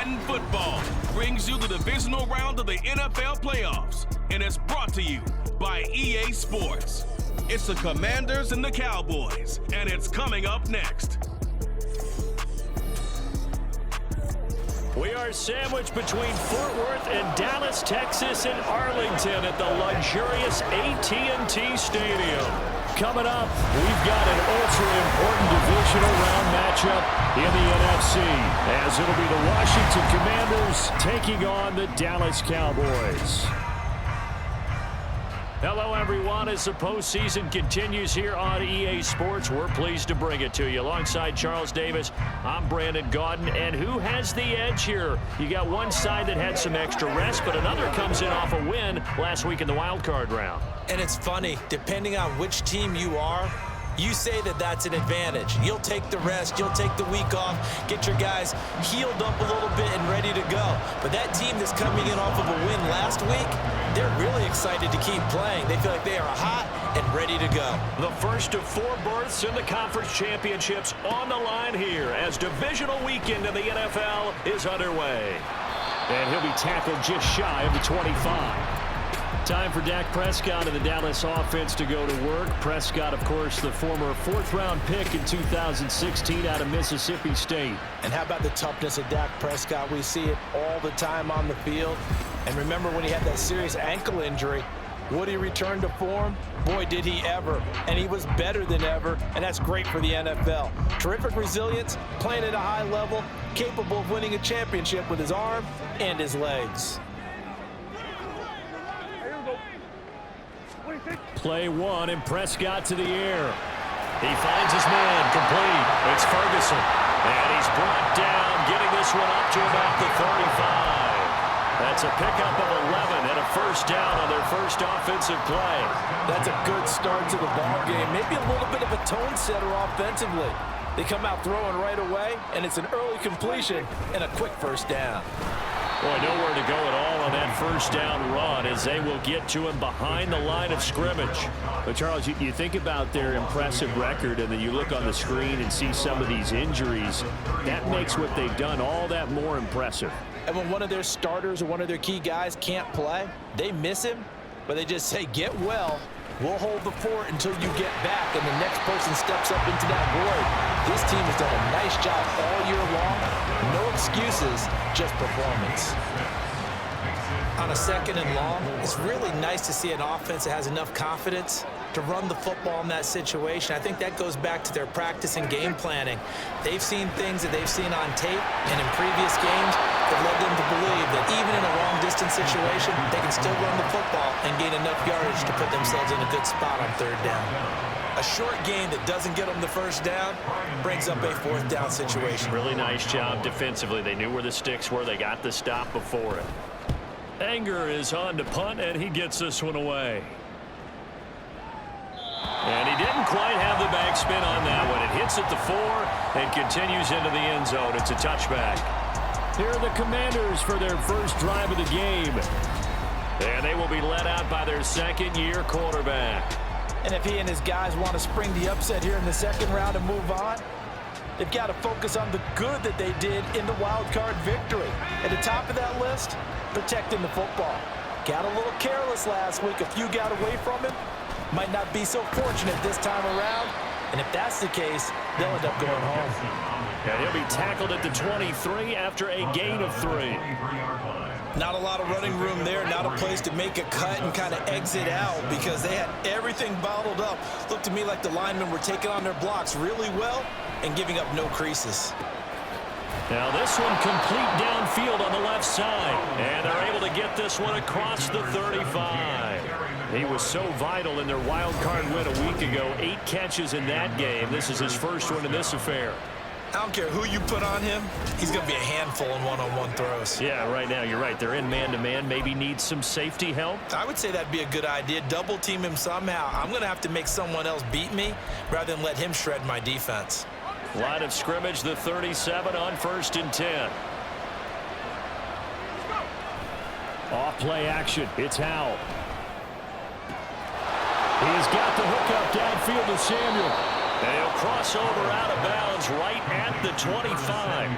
Madden Football brings you the divisional round of the NFL playoffs, and it's brought to you by EA Sports. It's the Commanders and the Cowboys, and it's coming up next. We are sandwiched between Fort Worth and Dallas, Texas, and Arlington at the luxurious AT&T Stadium. Coming up, we've got an ultra-important divisional round matchup in the NFC, as it'll be the Washington Commanders taking on the Dallas Cowboys. Hello, everyone. As the postseason continues here on EA Sports, we're pleased to bring it to you. Alongside Charles Davis, I'm Brandon Gaudin. And who has the edge here? You got one side that had some extra rest, but another comes in off a win last week in the wild card round. And it's funny, depending on which team you are, you say that that's an advantage. You'll take the rest, you'll take the week off, get your guys healed up a little bit and ready to go. But that team that's coming in off of a win last week, they're really excited to keep playing. They feel like they are hot and ready to go. The first of 4 berths in the conference championships on the line here as divisional weekend in the NFL is underway. And he'll be tackled just shy of the 25. Time for Dak Prescott and the Dallas offense to go to work. Prescott, of course, the former 4th-round pick in 2016 out of Mississippi State. And how about the toughness of Dak Prescott? We see it all the time on the field. And remember when he had that serious ankle injury, would he return to form? Boy, did he ever. And he was better than ever, and that's great for the NFL. Terrific resilience, playing at a high level, capable of winning a championship with his arm and his legs. Play 1 and Prescott to the air. He finds his man complete. It's Ferguson. And he's brought down, getting this one up to about the 35. That's a pickup of 11 and a first down on their first offensive play. That's a good start to the ball game. Maybe a little bit of a tone setter offensively. They come out throwing right away, and it's an early completion and a quick first down. Boy, nowhere to go at all on that first down run as they will get to him behind the line of scrimmage. But, Charles, you think about their impressive record, and then you look on the screen and see some of these injuries. That makes what they've done all that more impressive. And when one of their starters or one of their key guys can't play, they miss him, but they just say, get well. We'll hold the fort until you get back, and the next person steps up into that void. This team has done a nice job all year long. No excuses, just performance. On a 2nd and long, it's really nice to see an offense that has enough confidence to run the football in that situation. I think that goes back to their practice and game planning. They've seen things that they've seen on tape and in previous games that led them to believe that even in a long-distance situation, they can still run the football and gain enough yardage to put themselves in a good spot on 3rd down. A short gain that doesn't get them the first down brings up a 4th down situation. Really nice job defensively. They knew where the sticks were. They got the stop before it. Anger is on to punt, and he gets this one away. And he didn't quite have the backspin on that one. It hits at the 4 and continues into the end zone. It's a touchback. Here are the Commanders for their first drive of the game. And they will be led out by their 2nd-year quarterback. And if he and his guys want to spring the upset here in the 2nd round and move on, they've got to focus on the good that they did in the wild card victory. At the top of that list, protecting the football. Got a little careless last week. A few got away from him. Might not be so fortunate this time around. And if that's the case, they'll end up going home. And he'll be tackled at the 23 after a gain of 3. Not a lot of running room there. Not a place to make a cut and kind of exit out because they had everything bottled up. Looked to me like the linemen were taking on their blocks really well and giving up no creases. Now this one complete downfield on the left side. And they're able to get this one across the 35. He was so vital in their wild card win a week ago. 8 catches in that game. This is his first one in this affair. I don't care who you put on him. He's going to be a handful in one-on-one throws. Yeah, right now you're right. They're in man-to-man. Maybe needs some safety help. I would say that'd be a good idea. Double team him somehow. I'm going to have to make someone else beat me rather than let him shred my defense. Line of scrimmage, the 37 on 1st and 10. Off play action. It's Howell. He's got the hookup downfield to Samuel. And he'll cross over out of bounds right at the 25.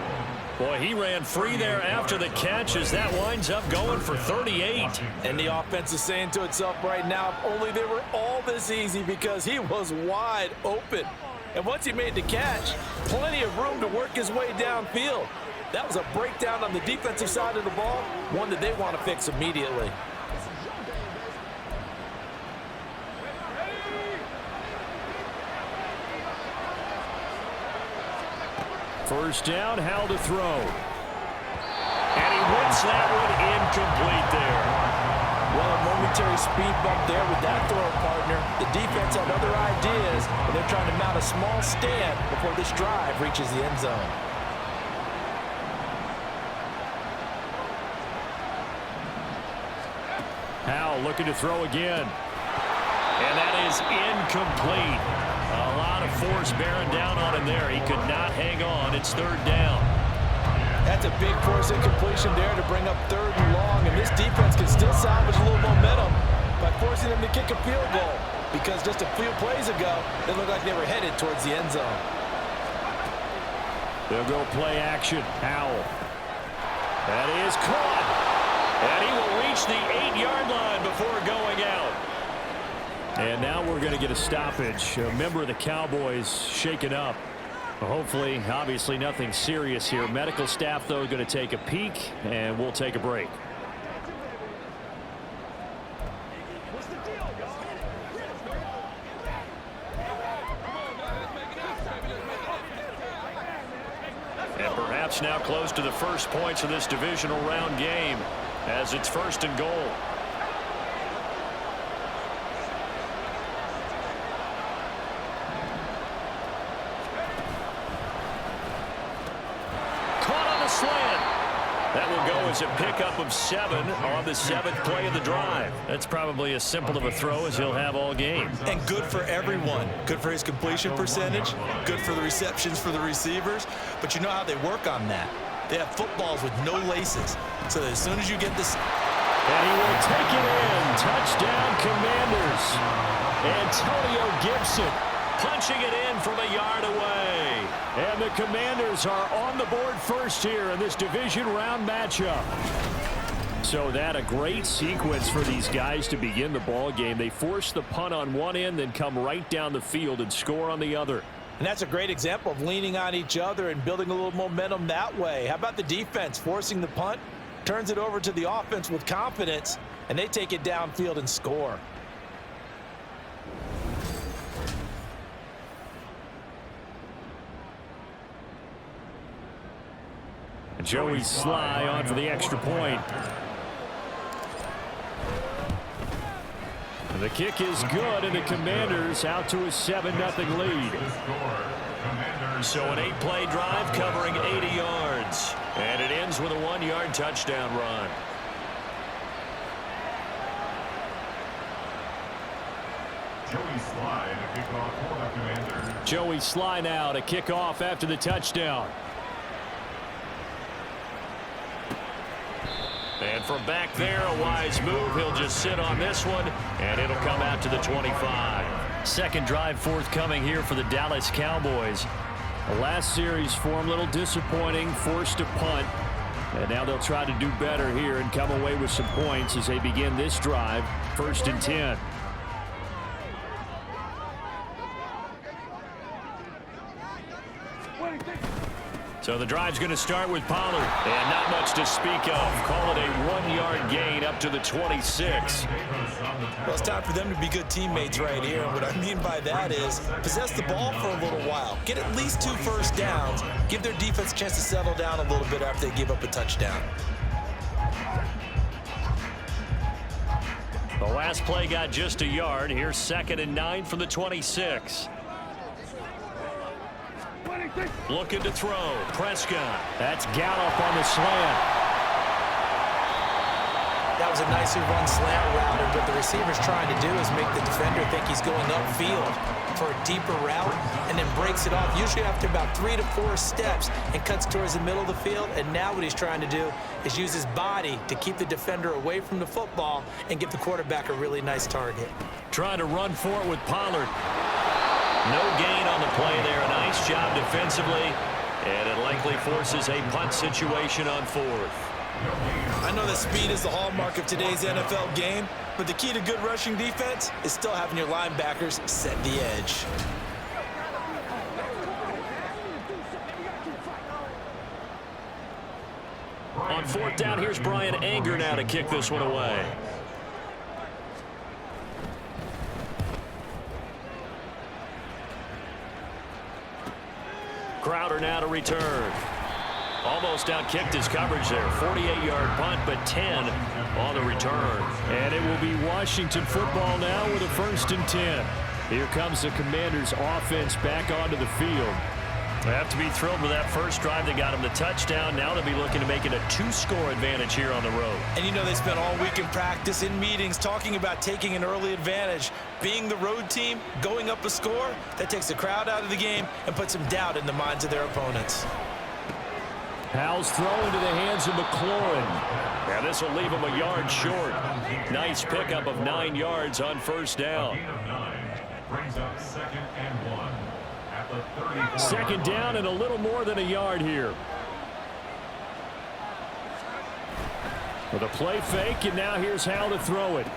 Boy, he ran free there after the catch as that winds up going for 38. And the offense is saying to itself right now, if only they were all this easy, because he was wide open. And once he made the catch, plenty of room to work his way downfield. That was a breakdown on the defensive side of the ball, one that they want to fix immediately. First down, Howell to throw. And he wins that one incomplete there. Well, a momentary speed bump there with that throw partner. The defense had other ideas, and they're trying to mount a small stand before this drive reaches the end zone. Howell looking to throw again. And that is incomplete. A lot of force bearing down on him there. He could not hang on. It's third down. That's a big force incompletion there to bring up third and long, and this defense can still salvage a little momentum by forcing them to kick a field goal, because just a few plays ago, they looked like they were headed towards the end zone. They'll go play action. Howell. That is caught. And he will reach the 8-yard line before going out. And now we're going to get a stoppage. A member of the Cowboys shaken up. Hopefully, obviously nothing serious here. Medical staff, though, going to take a peek, and we'll take a break. And perhaps now close to the first points of this divisional round game, as it's first and goal. Slant. That will go as a pickup of 7 on the 7th play of the drive. That's probably as simple of a throw as he'll have all game. And good for everyone. Good for his completion percentage. Good for the receptions for the receivers. But you know how they work on that. They have footballs with no laces. So that as soon as you get this... And he will take it in. Touchdown, Commanders. Antonio Gibson punching it in from a yard away. And the Commanders are on the board first here in this division round matchup. So that a great sequence for these guys to begin the ball game. They force the punt on one end, then come right down the field and score on the other. And that's a great example of leaning on each other and building a little momentum that way. How about the defense forcing the punt, turns it over to the offense with confidence, and they take it downfield and score. Joey Sly on for the extra point. And the kick is good, and the Commanders out to a 7-0 lead. So an 8-play drive covering 80 yards. And it ends with a 1-yard touchdown run. Joey Sly now to kick off after the touchdown. And from back there, a wise move. He'll just sit on this one, and it'll come out to the 25. Second drive forthcoming here for the Dallas Cowboys. The last series form a little disappointing, forced to punt. And now they'll try to do better here and come away with some points as they begin this drive, 1st and 10. So the drive's going to start with Pollard. And not much to speak of. Call it a 1-yard gain up to the 26. Well, it's time for them to be good teammates right here. And what I mean by that is possess the ball for a little while. Get at least 2 first downs. Give their defense a chance to settle down a little bit after they give up a touchdown. The last play got just a yard. Here's 2nd and 9 from the 26. Looking to throw. Prescott. That's Gallup on the slant. That was a nicely run slant route, and what the receiver's trying to do is make the defender think he's going upfield for a deeper route, and then breaks it off, usually after about 3 to 4 steps, and cuts towards the middle of the field. And now what he's trying to do is use his body to keep the defender away from the football and give the quarterback a really nice target. Trying to run for it with Pollard. No gain on the play there. A nice job defensively. And it likely forces a punt situation on 4th. I know that speed is the hallmark of today's NFL game, but the key to good rushing defense is still having your linebackers set the edge. On 4th down, here's Brian Anger now to kick this one away. Crowder now to return. Almost outkicked his coverage there. 48-yard punt, but 10 on the return. And it will be Washington football now with a 1st and 10. Here comes the Commanders offense back onto the field. They have to be thrilled with that first drive. They got him the touchdown. Now they'll be looking to make it a 2-score advantage here on the road. And you know they spent all week in practice, in meetings, talking about taking an early advantage. Being the road team, going up a score, that takes the crowd out of the game and puts some doubt in the minds of their opponents. Powell's throw into the hands of McLaurin. Yeah, this will leave him a yard short. Nice pickup of 9 yards on 1st down. Brings up 2nd and 1 at the 34. 2nd down and a little more than a yard here. With a play fake, and now here's how to throw it.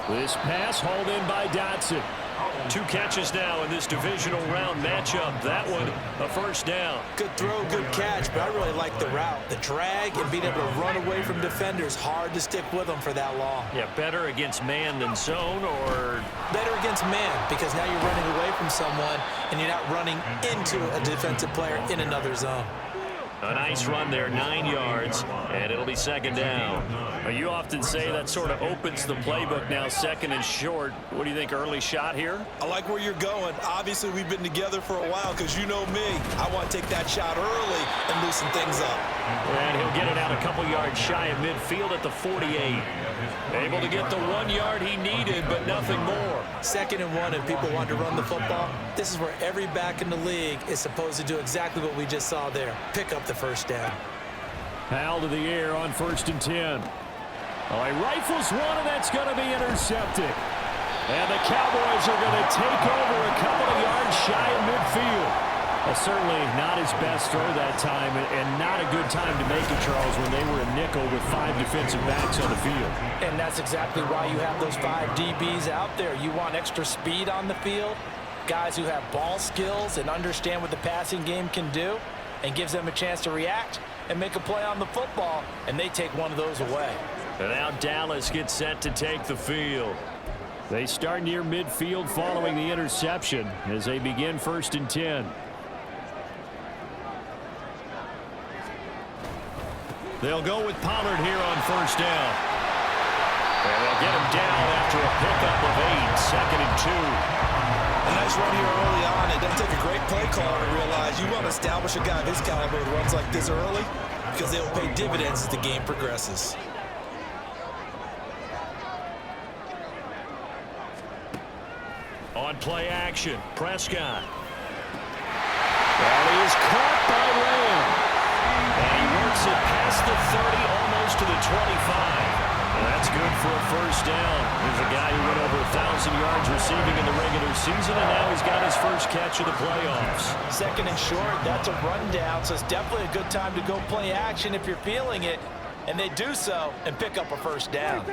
This pass hauled in by Dotson. 2 catches now in this divisional round matchup. That one, a 1st down. Good throw, good catch, but I really like the route. The drag and being able to run away from defenders. Hard to stick with them for that long. Yeah, better against man than zone, or better against man, because now you're running away from someone and you're not running into a defensive player in another zone. a nice run there, 9 yards, and it'll be 2nd down. You often say that sort of opens the playbook now, 2nd and short. What do you think, early shot here? I like where you're going. Obviously, we've been together for a while because you know me. I want to take that shot early and loosen things up. And he'll get it out a couple yards shy of midfield at the 48. Able to get the 1 yard he needed, but nothing more. 2nd and 1, and people want to run the football. This is where every back in the league is supposed to do exactly what we just saw there. Pick up the 1st down. Powell to the air on 1st and 10. Oh, he rifles one, and that's going to be intercepted. And the Cowboys are going to take over a couple of yards shy of midfield. Well, certainly not his best throw that time, and not a good time to make it, Charles, when they were a nickel with 5 defensive backs on the field. And that's exactly why you have those 5 DBs out there. You want extra speed on the field, guys who have ball skills and understand what the passing game can do, and gives them a chance to react and make a play on the football, and they take one of those away. And now Dallas gets set to take the field. They start near midfield following the interception as they begin 1st and 10. They'll go with Pollard here on 1st down. And they'll get him down after a pickup of 8, 2nd and 2. A nice run here early on. It doesn't take a great play caller to realize you want to establish a guy of his caliber who runs like this early, because they will pay dividends as the game progresses. On play action, Prescott. And he is caught by Lamb. And he works it past the 30, almost to the 25. And that's good for a 1st down. Here's a guy who went over 1,000 yards receiving in the regular season, and now he's got his first catch of the playoffs. 2nd and short, that's a rundown, so it's definitely a good time to go play action if you're feeling it. And they do so and pick up a 1st down.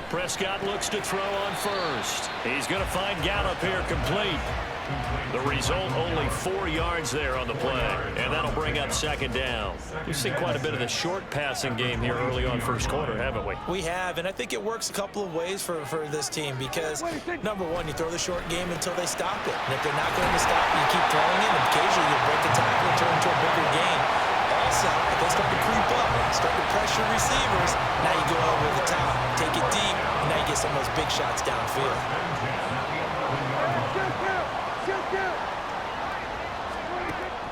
Prescott looks to throw on 1st. He's going to find Gallup here complete. The result, only 4 yards there on the play, and that'll bring up 2nd down. We've seen quite a bit of the short passing game here early on 1st quarter, haven't we? We have, and I think it works a couple of ways for this team because, number one, you throw the short game until they stop it. And if they're not going to stop, you keep throwing it, and occasionally you break a tackle and turn into a bigger gain. Also, if they start to creep up, start to pressure receivers, now you go over the top, take it deep, and now you get some of those big shots downfield.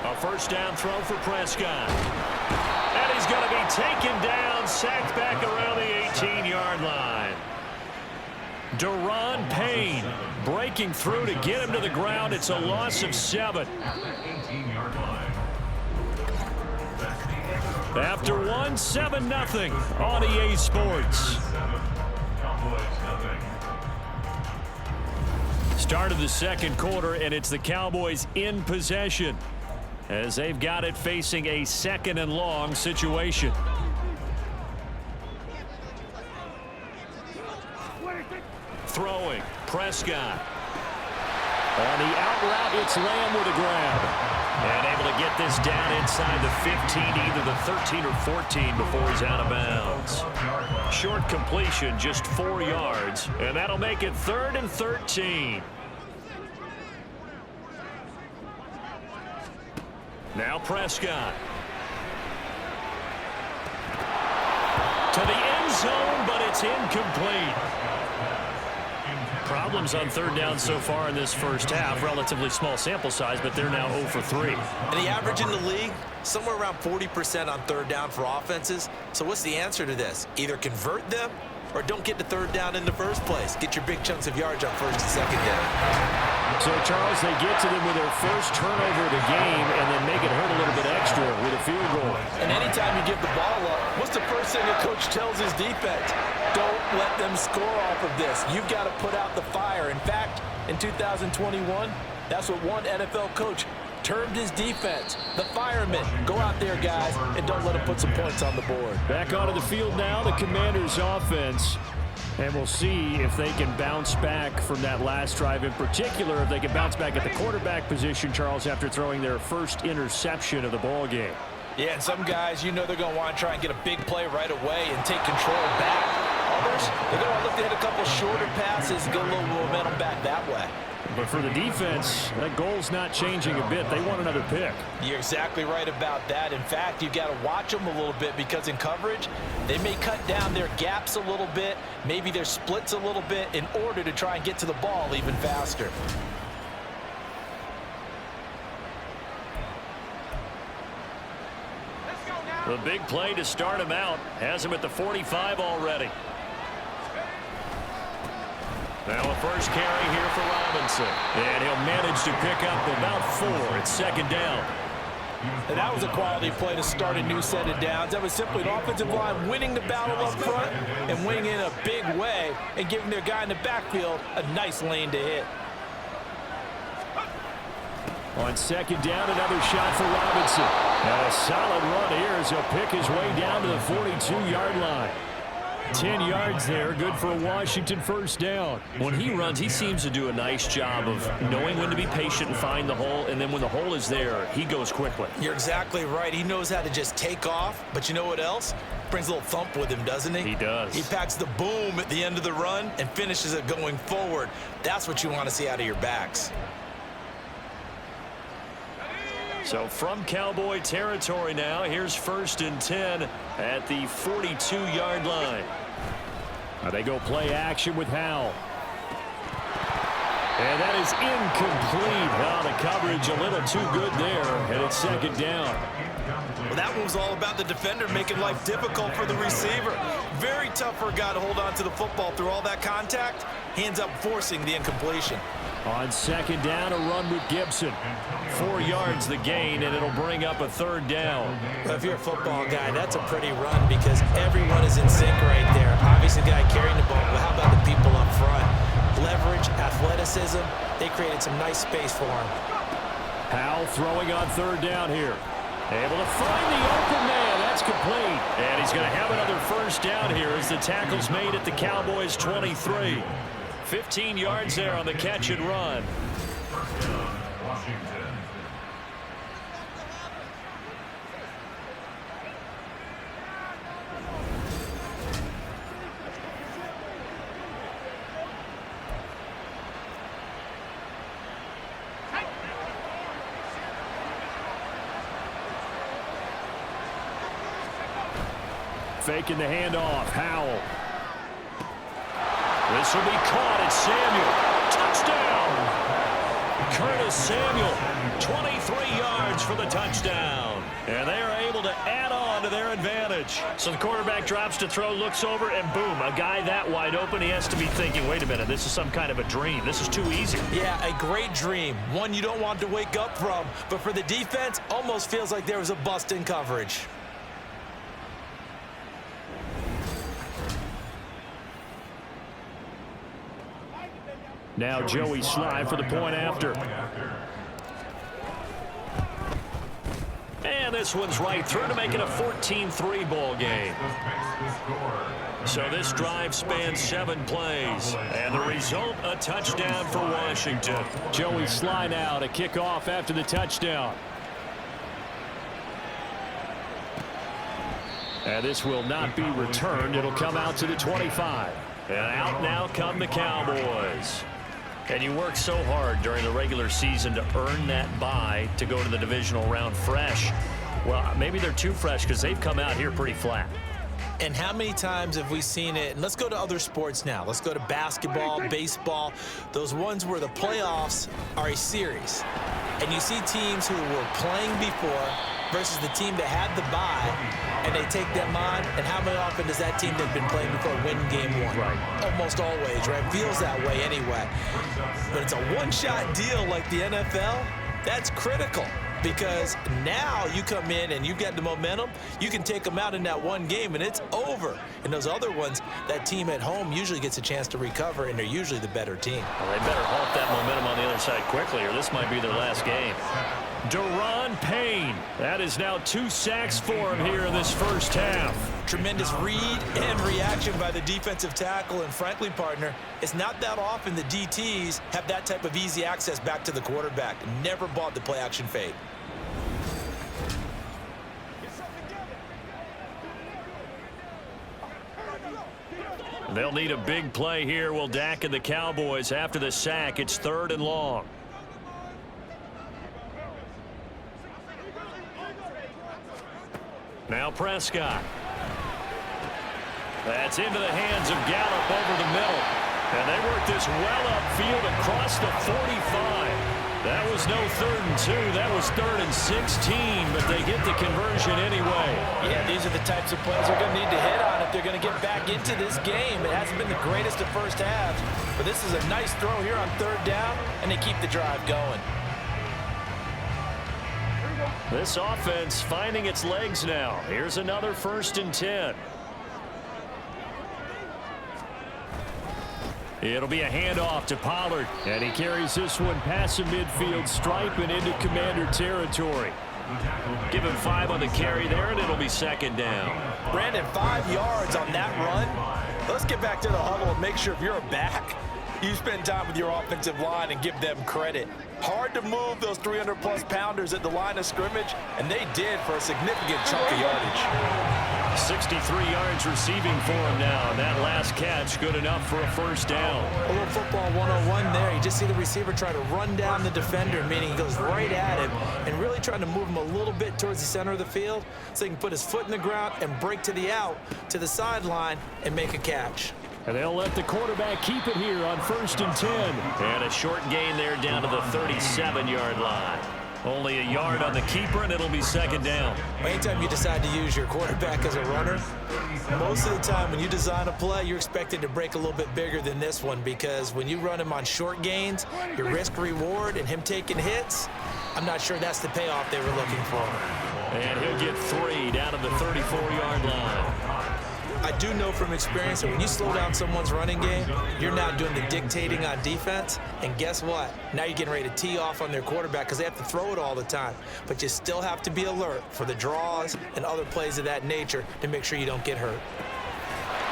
A 1st down throw for Prescott. And he's going to be taken down, sacked back around the 18-yard line. Deron Payne breaking through to get him to the ground. It's a loss of 7. After 1, 7-0 on EA Sports. Start of the 2nd quarter, and it's the Cowboys in possession. as they've got it facing a 2nd and long situation. Throwing, Prescott. On the out route, it's Lamb with a grab. And able to get this down inside the 15, either the 13 or 14 before he's out of bounds. Short completion, just 4 yards, and that'll make it 3rd and 13. Now Prescott. To the end zone, but it's incomplete. Problems on 3rd down so far in this first half. Relatively small sample size, but they're now 0 for 3. And the average in the league, somewhere around 40% on 3rd down for offenses. So what's the answer to this? Either convert them or don't get to 3rd down in the first place. Get your big chunks of yards on 1st and 2nd down. So, Charles, they get to them with their first turnover of the game and then make it hurt a little bit extra with a field goal. And anytime you give the ball up, what's the first thing a coach tells his defense? Don't let them score off of this. You've got to put out the fire. In fact, in 2021, that's what one NFL coach termed his defense, the firemen. Go out there, guys, and don't let them put some points on the board. Back onto the field now, the Commanders offense. And we'll see if they can bounce back from that last drive, in particular, if they can bounce back at the quarterback position, Charles, after throwing their first interception of the ball game. Yeah, and some guys, you know they're going to want to try and get a big play right away and take control back. Others, they're going to look to hit a couple shorter passes and get a little momentum back that way. But for the defense, that goal's not changing a bit. They want another pick. You're exactly right about that. In fact, you've got to watch them a little bit because in coverage, they may cut down their gaps a little bit, maybe their splits a little bit in order to try and get to the ball even faster. The big play to start him out has him at the 45 already. Now a first carry here for Robinson. And he'll manage to pick up about 4. It's 2nd down. And that was a quality play to start a new set of downs. That was simply an offensive line winning the battle up front and winning in a big way and giving their guy in the backfield a nice lane to hit. On 2nd down, another shot for Robinson. And a solid run here as he'll pick his way down to the 42-yard line. 10 yards there, good for a Washington first down. When he runs, he seems to do a nice job of knowing when to be patient and find the hole, and then when the hole is there, he goes quickly. You're exactly right. He knows how to just take off, but you know what else? Brings a little thump with him, doesn't he? He does. He packs the boom at the end of the run and finishes it going forward. That's what you want to see out of your backs. So from Cowboy territory now, here's 1st and 10 at the 42-yard line. Now they go play action with Howell. And that is incomplete. Now the coverage a little too good there, and it's 2nd down. Well, that one was all about the defender making life difficult for the receiver. Very tough for a guy to hold on to the football through all that contact. He ends up forcing the incompletion. On 2nd down, a run with Gibson. 4 yards the gain, and it'll bring up a 3rd down. Well, if you're a football guy, that's a pretty run because everyone is in sync right there. Obviously, the guy carrying the ball, but how about the people up front? Leverage, athleticism, they created some nice space for him. Howell throwing on 3rd down here. Able to find the open man. That's complete. And he's going to have another first down here as the tackle's made at the Cowboys' 23. 15 yards there on the catch and run. Washington. Faking the handoff. Howell. This will be caught at Samuel. Touchdown! Curtis Samuel, 23 yards for the touchdown. And they are able to add on to their advantage. So the quarterback drops to throw, looks over, and boom, a guy that wide open, he has to be thinking, wait a minute, this is some kind of a dream. This is too easy. Yeah, a great dream. One you don't want to wake up from. But for the defense, almost feels like there was a bust in coverage. Now Joey Sly for the point after. this one's right through to make it a 14-3 ball game. So this drive spans 7 plays. And the result, a touchdown for Washington. Joey Sly now to kick off after the touchdown. And this will not be returned. It'll come out to the 25. And out now come the Cowboys. And you work so hard during the regular season to earn that bye to go to the divisional round fresh. Well, maybe they're too fresh because they've come out here pretty flat. And how many times have we seen it? And let's go to other sports now. Let's go to basketball, baseball, those ones where the playoffs are a series. And you see teams who were playing before versus the team that had the bye, and they take them on. And how often does that team that's been playing before win game 1? Right. Almost always, right? Feels that way anyway. But it's a one-shot deal like the NFL. That's critical. Because now you come in and you get the momentum, you can take them out in that one game and it's over. And those other ones, that team at home usually gets a chance to recover, and they're usually the better team. Well, they better halt that momentum on the other side quickly, or this might be their last game. Deron Payne. That is now 2 sacks for him here in this first half. Tremendous read and reaction by the defensive tackle, and frankly, partner, it's not that often the DTs have that type of easy access back to the quarterback. Never bought the play action fade. They'll need a big play here. Will Dak and the Cowboys after the sack. It's 3rd and long. Now Prescott. That's into the hands of Gallup over the middle. And they work this well upfield across the 45. That was no 3rd and 2. That was 3rd and 16, but they get the conversion anyway. Yeah, these are the types of plays they're going to need to hit on if they're going to get back into this game. It hasn't been the greatest of first halves, but this is a nice throw here on 3rd down, and they keep the drive going. This offense finding its legs now. Here's another 1st and 10. It'll be a handoff to Pollard. And he carries this one past the midfield stripe and into Commander territory. Give him 5 on the carry there, and it'll be 2nd down. Brandon, 5 yards on that run. Let's get back to the huddle and make sure if you're a back, you spend time with your offensive line and give them credit. Hard to move those 300-plus pounders at the line of scrimmage, and they did for a significant chunk of yardage. 63 yards receiving for him now, and that last catch good enough for a 1st down. A little football 101 there. You just see the receiver try to run down the defender, meaning he goes right at him and really trying to move him a little bit towards the center of the field so he can put his foot in the ground and break to the out, to the sideline, and make a catch. And they'll let the quarterback keep it here on 1st and 10. And a short gain there down to the 37-yard line. Only a yard on the keeper, and it'll be 2nd down. Anytime you decide to use your quarterback as a runner, most of the time when you design a play, you're expected to break a little bit bigger than this one, because when you run him on short gains, your risk-reward and him taking hits, I'm not sure that's the payoff they were looking for. And he'll get 3 down to the 34-yard line. I do know from experience that when you slow down someone's running game, you're now doing the dictating on defense. And guess what? Now you're getting ready to tee off on their quarterback because they have to throw it all the time. But you still have to be alert for the draws and other plays of that nature to make sure you don't get hurt.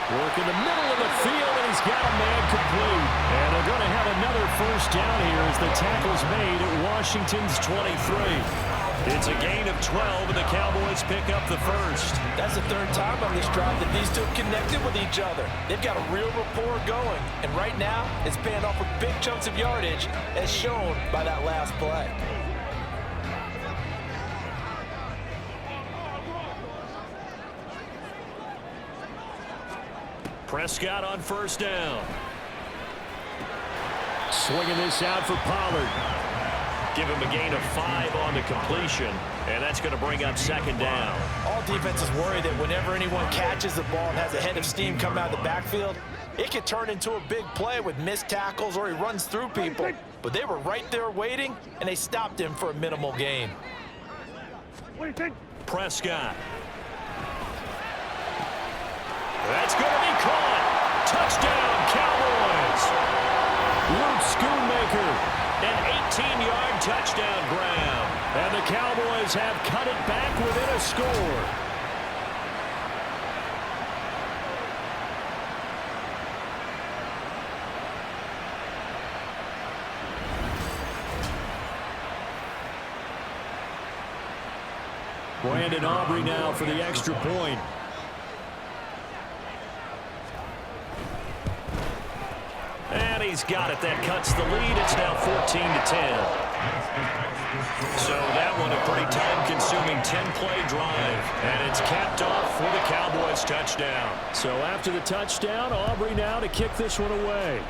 Work in the middle of the field, and he's got a man complete. And they're going to have another 1st down here as the tackle's made at Washington's 23. It's a gain of 12, and the Cowboys pick up the 1st. That's the 3rd time on this drive that these two have connected with each other. They've got a real rapport going, and right now it's paying off with big chunks of yardage as shown by that last play. Prescott on 1st down. Swinging this out for Pollard. Give him a gain of 5 on the completion, and that's going to bring up 2nd down. All defenses worry that whenever anyone catches the ball and has a head of steam come out of the backfield, it could turn into a big play with missed tackles or he runs through people. But they were right there waiting, and they stopped him for a minimal gain. Prescott. That's going to be caught. Touchdown, Cowboys. Luke Schoonmaker. An 18-yard touchdown grab. And the Cowboys have cut it back within a score. Brandon Aubrey now for the extra point. And he's got it. That cuts the lead. It's now 14-10. So that one a pretty time-consuming 10-play drive. And it's capped off for the Cowboys touchdown. So after the touchdown, Aubrey now to kick this one away.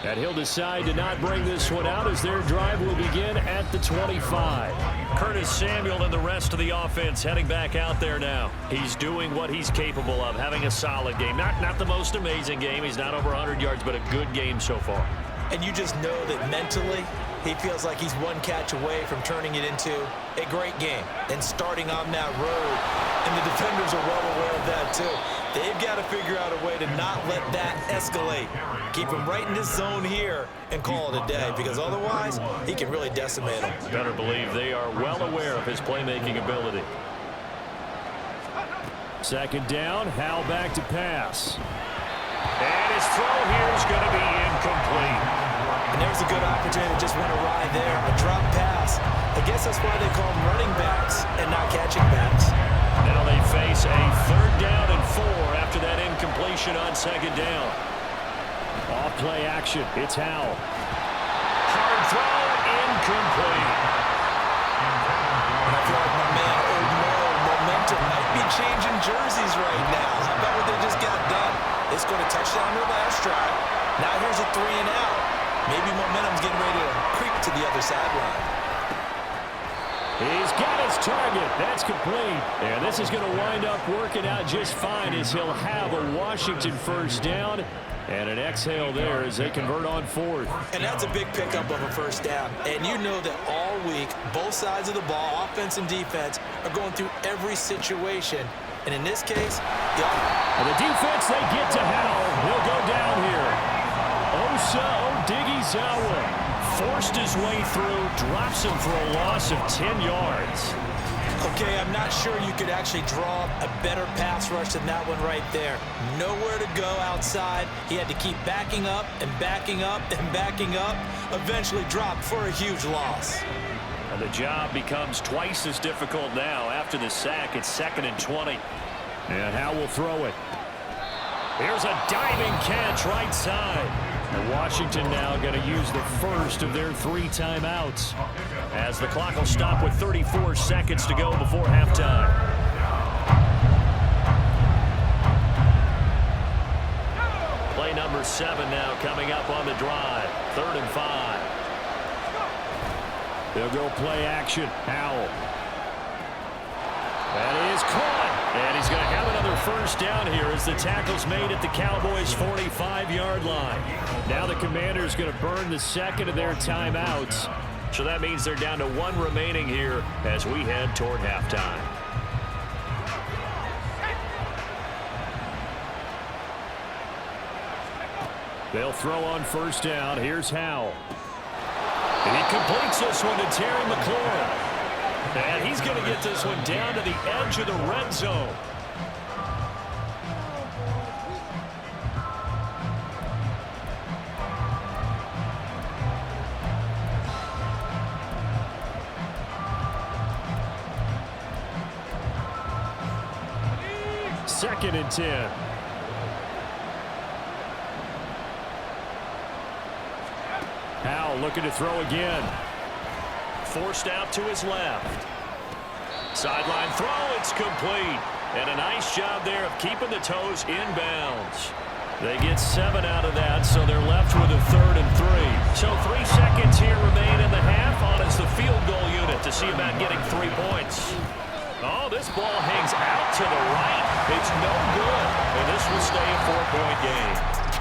And he'll decide to not bring this one out as their drive will begin at the 25. Curtis Samuel and the rest of the offense heading back out there now. He's doing what he's capable of, having a solid game. Not the most amazing game. He's not over 100 yards, but a good game so far. And you just know that mentally, he feels like he's one catch away from turning it into a great game and starting on that road. And the defenders are well aware of that, too. They've got to figure out a way to not let that escalate. Keep him right in this zone here and call it a day, because otherwise, he can really decimate him. Better believe they are well aware of his playmaking ability. Second down, Howell back to pass. And his throw here is going to be incomplete. And there's a good opportunity to just run a ride there, a drop pass. I guess that's why they call them running backs and not catching backs. Now they face a 3rd down and 4 after that incompletion on 2nd down. Off play action. It's Howell. Hard throw, incomplete. And I feel like my man, Old Mo, momentum might be changing jerseys right now. How about what they just got done? They scored a touchdown in their last drive. Now here's a 3 and out. Maybe momentum's getting ready to creep to the other sideline. He's got his target. That's complete. And this is going to wind up working out just fine as he'll have a Washington 1st down. And an exhale there as they convert on 4th. And that's a big pickup of a 1st down. And you know that all week, both sides of the ball, offense and defense, are going through every situation. And in this case, the defense, they get to Howell. He'll go down here. Osa Odighizuwa forced his way through, drops him for a loss of 10 yards. Okay, I'm not sure you could actually draw a better pass rush than that one right there. Nowhere to go outside. He had to keep backing up and backing up and backing up. Eventually dropped for a huge loss. And the job becomes twice as difficult now after the sack. It's 2nd and 20. And Howell will throw it. Here's a diving catch right side. And Washington now going to use the first of their 3 timeouts, as the clock will stop with 34 seconds to go before halftime. Play number 7 now coming up on the drive. 3rd and 5. They'll go play action. Howell. That is caught. And he's going to have another 1st down here as the tackle's made at the Cowboys' 45-yard line. Now the Commanders going to burn the 2nd of their timeouts. So that means they're down to 1 remaining here as we head toward halftime. They'll throw on 1st down. Here's Howell. And he completes this one to Terry McLaurin. And he's going to get this one down to the edge of the red zone. Second and 10. Howell looking to throw again. Forced out to his left. Sideline throw, it's complete. And a nice job there of keeping the toes inbounds. They get 7 out of that, so they're left with a 3rd and 3. So 3 seconds here remain in the half on as the field goal unit to see about getting 3 points. Oh, this ball hangs out to the right. It's no good. And this will stay a 4-point game.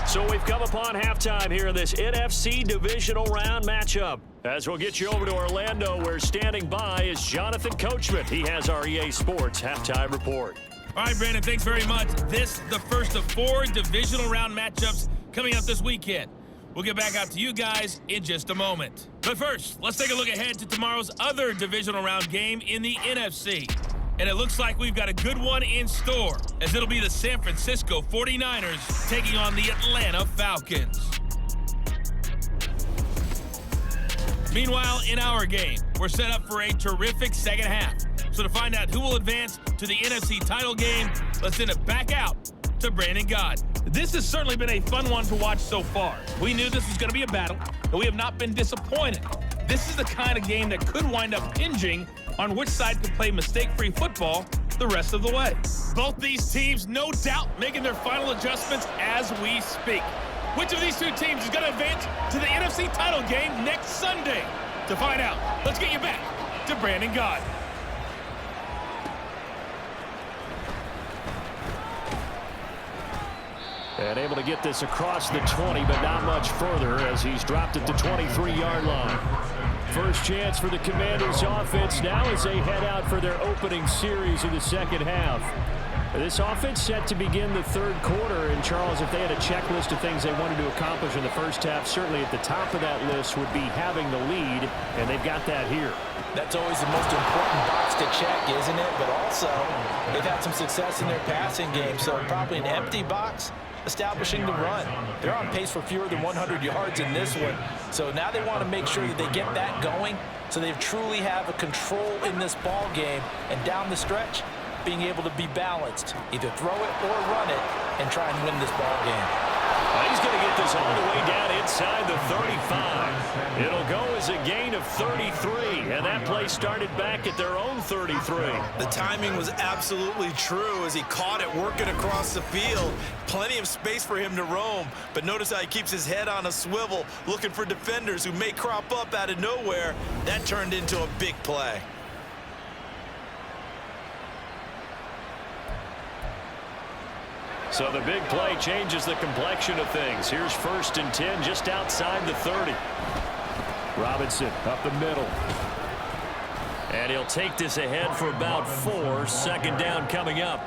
So we've come upon halftime here in this NFC Divisional Round matchup. As we'll get you over to Orlando, where standing by is Jonathan Coachman. He has our EA Sports halftime report. All right, Brandon, thanks very much. This is the first of 4 Divisional Round matchups coming up this weekend. We'll get back out to you guys in just a moment. But first, let's take a look ahead to tomorrow's other divisional round game in the NFC. And it looks like we've got a good one in store, as it'll be the San Francisco 49ers taking on the Atlanta Falcons. Meanwhile, in our game, we're set up for a terrific second half. So to find out who will advance to the NFC title game, let's send it back out to Brandon Gott. This has certainly been a fun one to watch so far. We knew this was going to be a battle, and we have not been disappointed. This is the kind of game that could wind up hinging on which side could play mistake-free football the rest of the way. Both these teams, no doubt, making their final adjustments as we speak. Which of these two teams is going to advance to the NFC title game next Sunday? To find out, let's get you back to Brandon Gott. And able to get this across the 20, but not much further as he's dropped it to 23-yard line. First chance for the Commanders offense now as they head out for their opening series of the second half. This offense set to begin the third quarter, and Charles, if they had a checklist of things they wanted to accomplish in the first half, certainly at the top of that list would be having the lead, and they've got that here. That's always the most important box to check, isn't it? But also, they've had some success in their passing game, so probably an empty box establishing the run. They're on pace for fewer than 100 yards in this one, so now they want to make sure that they get that going so they truly have a control in this ball game, and down the stretch, being able to be balanced, either throw it or run it, and try and win this ball game. He's going to get this all the way down inside the 35. It'll go as a gain of 33, and that play started back at their own 33. The timing was absolutely true as he caught it working across the field. Plenty of space for him to roam, but notice how he keeps his head on a swivel, looking for defenders who may crop up out of nowhere. That turned into a big play. So the big play changes the complexion of things. Here's 1st and 10 just outside the 30. Robinson up the middle. And he'll take this ahead for about 4. Second down coming up.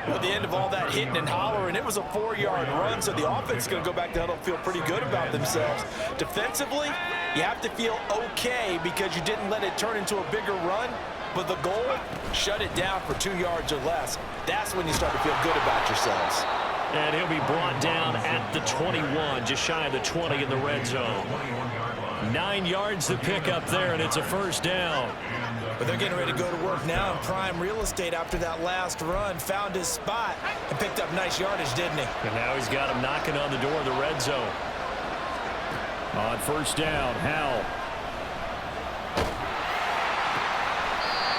At the end of all that hitting and hollering, it was a 4-yard run, so the offense is going to go back to huddle, feel pretty good about themselves. Defensively, you have to feel okay because you didn't let it turn into a bigger run. But the goal, shut it down for 2 yards or less. That's when you start to feel good about yourselves. And he'll be brought down at the 21, just shy of the 20 in the red zone. 9 yards to pick up there, and it's a first down. But they're getting ready to go to work now in prime real estate after that last run. Found his spot and picked up nice yardage, didn't he? And now he's got him knocking on the door of the red zone. On first down, Howell.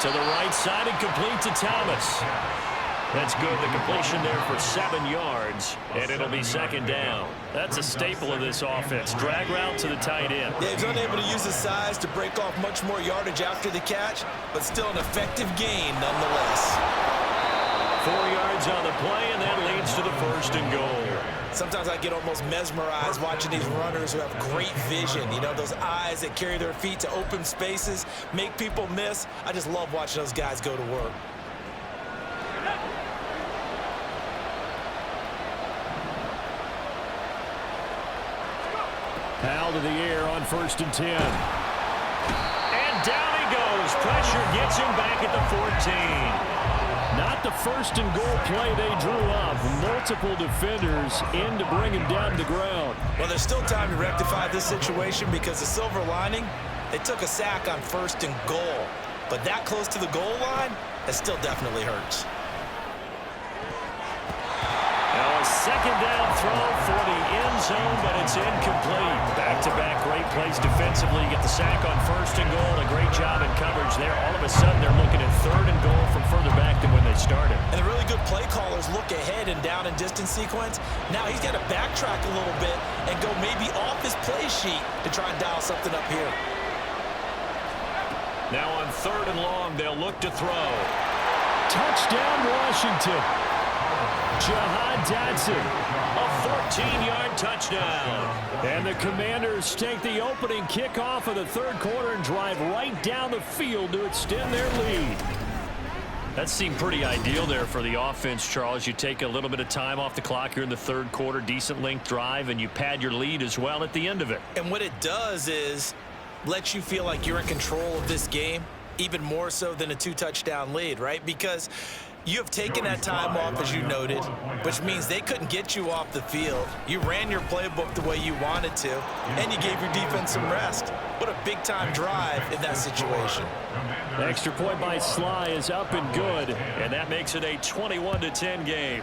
To the right side and complete to Thomas. That's good. The completion there for 7 yards, and it'll be second down. That's a staple of this offense. Drag route to the tight end. Yeah, he's unable to use his size to break off much more yardage after the catch, but still an effective gain nonetheless. 4 yards on the play, and that leads to the 1st and goal. Sometimes I get almost mesmerized watching these runners who have great vision. You know, those eyes that carry their feet to open spaces, make people miss. I just love watching those guys go to work. Powell to the air on 1st and 10. And down he goes. Pressure gets him back at the 14. Not the 1st and goal play they drew up. Multiple defenders in to bring him down to the ground. Well, there's still time to rectify this situation because the silver lining, they took a sack on 1st and goal. But that close to the goal line, that still definitely hurts. Now a second down throw for the end zone, but it's incomplete. Back-to-back great plays defensively. You get the sack on 1st and goal. A great job in coverage there. All of a sudden, they're looking at 3rd and goal from further back than when they started. And the really good play callers look ahead and down and distance sequence. Now he's got to backtrack a little bit and go maybe off his play sheet to try and dial something up here. Now on 3rd and long, they'll look to throw. Touchdown, Washington. Jahan Dotson, a 14-yard touchdown. And the Commanders take the opening kickoff of the 3rd quarter and drive right down the field to extend their lead. That seemed pretty ideal there for the offense, Charles. You take a little bit of time off the clock here in the third quarter, decent length drive, and you pad your lead as well at the end of it. And what it does is let you feel like you're in control of this game, even more so than a 2-touchdown lead, right? Because you have taken that time off, as you noted, which means they couldn't get you off the field. You ran your playbook the way you wanted to, and you gave your defense some rest. What a big-time drive in that situation. The extra point by Sly is up and good, and that makes it a 21-10 game.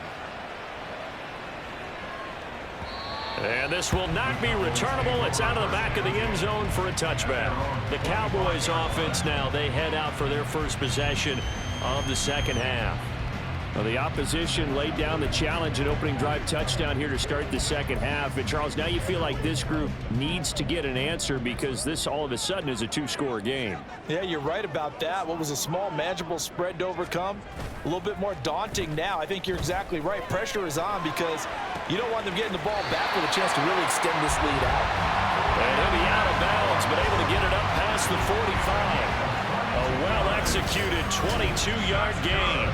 And this will not be returnable. It's out of the back of the end zone for a touchback. The Cowboys offense now, they head out for their first possession of the second half. Well, the opposition laid down the challenge, an opening drive touchdown here to start the second half. And, Charles, now you feel like this group needs to get an answer because this all of a sudden is a two-score game. Yeah, you're right about that. What was a small, manageable spread to overcome, a little bit more daunting now. I think you're exactly right. Pressure is on because you don't want them getting the ball back with a chance to really extend this lead out. And he'll be out of bounds, but able to get it up past the 45. A well-executed 22-yard gain.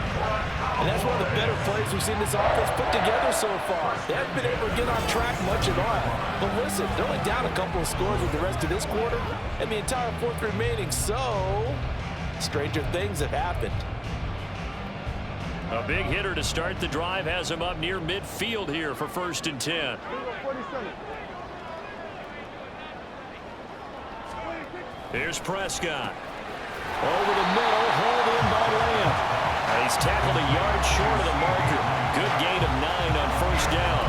And that's one of the better plays we've seen this offense put together so far. They haven't been able to get on track much at all. But listen, they're only down a couple of scores with the rest of this quarter and the entire fourth remaining. So, stranger things have happened. A big hitter to start the drive has him up near midfield here for 1st and 10. Here's Prescott. Over the middle, hauled in by Lamb. He's tackled a yard short of the marker. Good gain of 9 on 1st down.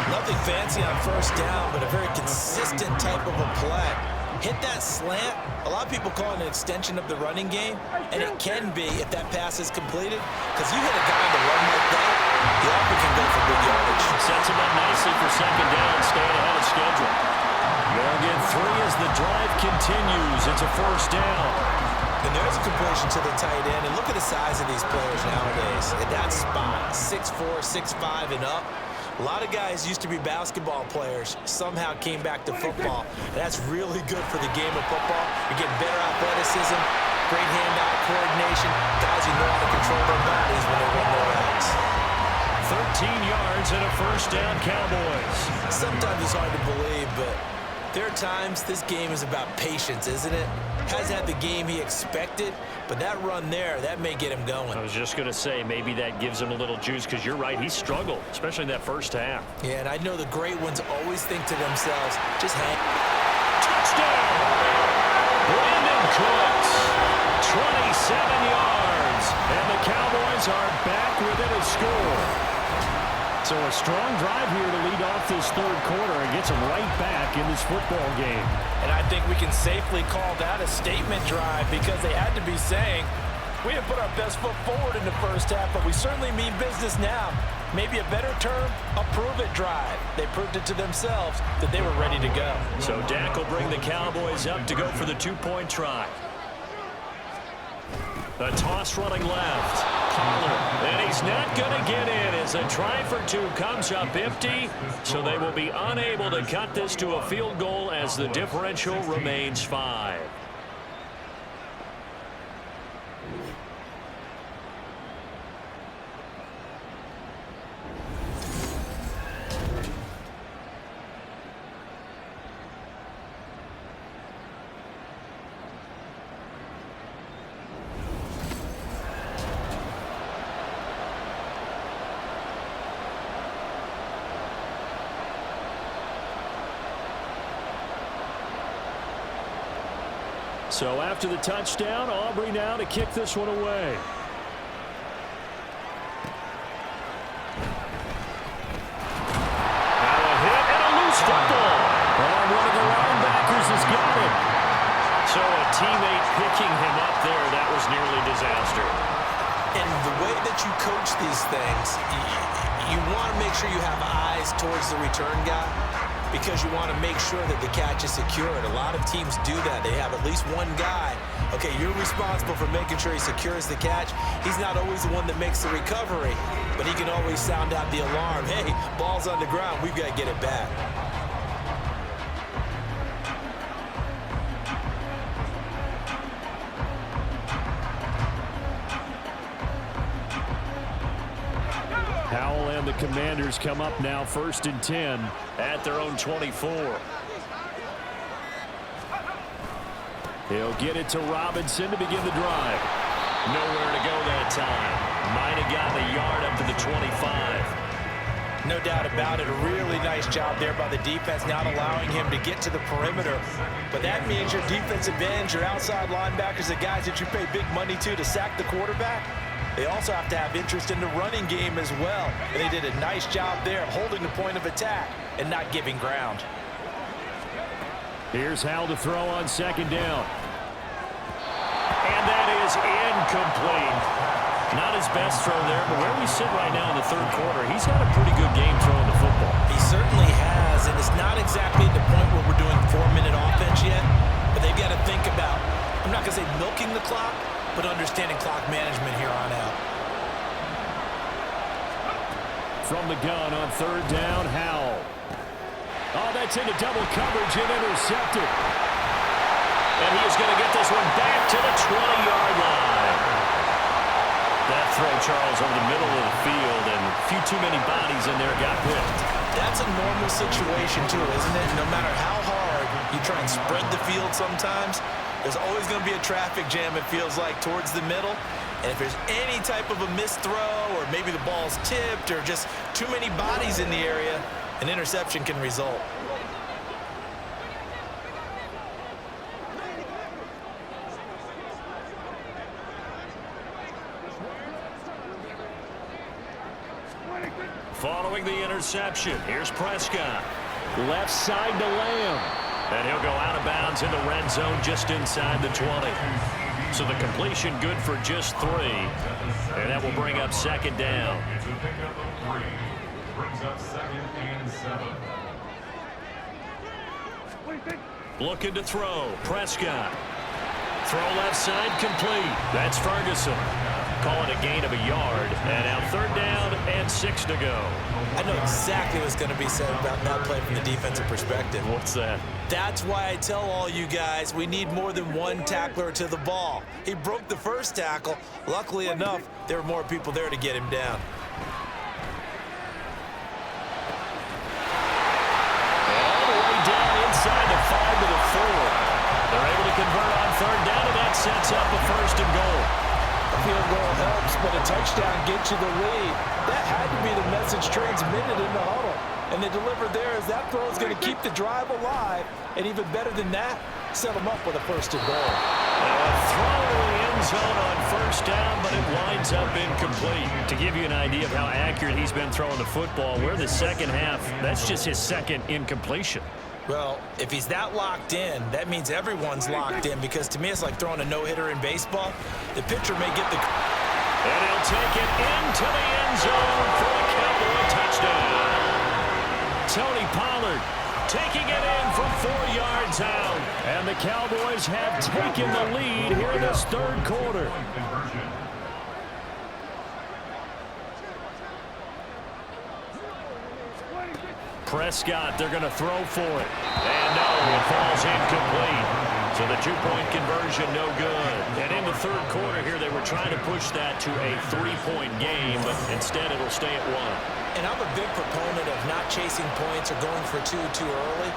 Nothing fancy on 1st down, but a very consistent type of a play. Hit that slant. A lot of people call it an extension of the running game, and it can be if that pass is completed, because you hit a guy on the run like that, the offense can go for big yardage. Sets him up nicely for 2nd down, staying ahead of schedule. They'll get 3 as the drive continues. It's a 1st down. And there's a completion to the tight end. And look at the size of these players nowadays. At that spot, 6'4", 6'5", and up. A lot of guys used to be basketball players, somehow came back to football. And that's really good for the game of football. You're getting better athleticism, great hand-eye coordination. Guys who know how to control their bodies when they run their routes. 13 yards and a 1st down, Cowboys. Sometimes it's hard to believe, but there are times this game is about patience, isn't it? Hasn't had the game he expected, but that run there, that may get him going. I was just going to say, maybe that gives him a little juice, because you're right, he struggled, especially in that 1st half. Yeah, and I know the great ones always think to themselves, just hang. Touchdown! Brandon Cooks, 27 yards, and the Cowboys are back within a score. So a strong drive here to lead off this 3rd quarter and gets them right back in this football game. And I think we can safely call that a statement drive because they had to be saying, we have put our best foot forward in the 1st half, but we certainly mean business now. Maybe a better term, a prove-it drive. They proved it to themselves that they were ready to go. So Dak will bring the Cowboys up to go for the 2-point try. The toss running left. Pollard. And he's not going to get in as a try for 2 comes up empty. So they will be unable to cut this to a field goal as the differential remains 5. So after the touchdown, Aubrey now to kick this one away. Now a hit and a loose football. And one of the linebackers has got it. So a teammate picking him up there, that was nearly disaster. And the way that you coach these things, you want to make sure you have eyes towards the return guy, because you want to make sure that the catch is secured. A lot of teams do that. They have at least one guy. Okay, you're responsible for making sure he secures the catch. He's not always the one that makes the recovery, but he can always sound out the alarm. Hey, ball's on the ground. We've got to get it back. the Commanders come up now 1st and 10 at their own 24. He'll get it to Robinson to begin the drive. Nowhere to go that time. Might have gotten a yard up to the 25. No doubt about it. A really nice job there by the defense, not allowing him to get to the perimeter. But that means your defensive ends, your outside linebackers, the guys that you pay big money to sack the quarterback, they also have to have interest in the running game as well. And they did a nice job there holding the point of attack and not giving ground. Here's Howell to throw on 2nd down. And that is incomplete. Not his best throw there, but where we sit right now in the 3rd quarter, he's had a pretty good game throwing the football. He certainly has, and it's not exactly at the point where we're doing 4-minute offense yet, but they've got to think about, I'm not going to say milking the clock, but understanding clock management here on out. From the gun on 3rd down, Howell. Oh, that's into double coverage and intercepted. And he is going to get this one back to the 20-yard line. That throw, Charles, over the middle of the field, and a few too many bodies in there got whipped. That's a normal situation, too, isn't it? No matter how hard you try and spread the field sometimes, there's always going to be a traffic jam, it feels like, towards the middle. And if there's any type of a missed throw, or maybe the ball's tipped, or just too many bodies in the area, an interception can result. Following the interception, here's Prescott. Left side to Lamb. And he'll go out of bounds in the red zone just inside the 20. So the completion good for just 3. And that will bring up 2nd down. Brings up 2nd and 7. Looking to throw. Prescott. Throw left side complete. That's Ferguson. Call it a gain of a yard. And now 3rd down and 6 to go. I know exactly what's going to be said about that play from the defensive perspective. What's that? That's why I tell all you guys we need more than one tackler to the ball. He broke the first tackle. Luckily enough, there were more people there to get him down. All the way down inside the 5 to the 4. They're able to convert on 3rd down, and that sets up a 1st and goal. A field goal helps, but a touchdown gets you the lead. That had to be the message transmitted in the huddle. And they delivered there as that throw is going to keep the drive alive. And even better than that, set them up with a 1st and goal. A throw in the end zone on 1st down, but it winds up incomplete. To give you an idea of how accurate he's been throwing the football, we're the 2nd half. That's just his 2nd incompletion. Well, if he's that locked in, that means everyone's locked in, because to me it's like throwing a no-hitter in baseball. The pitcher may get the... And he'll take it into the end zone for a Cowboy touchdown. Tony Pollard taking it in from 4 yards out. And the Cowboys have taken the lead here in this 3rd quarter. Prescott, they're going to throw for it. And no, it falls incomplete. So the 2-point conversion, no good. And in the 3rd quarter here, they were trying to push that to a 3-point game, but instead it'll stay at 1. And I'm a big proponent of not chasing points or going for 2 too early.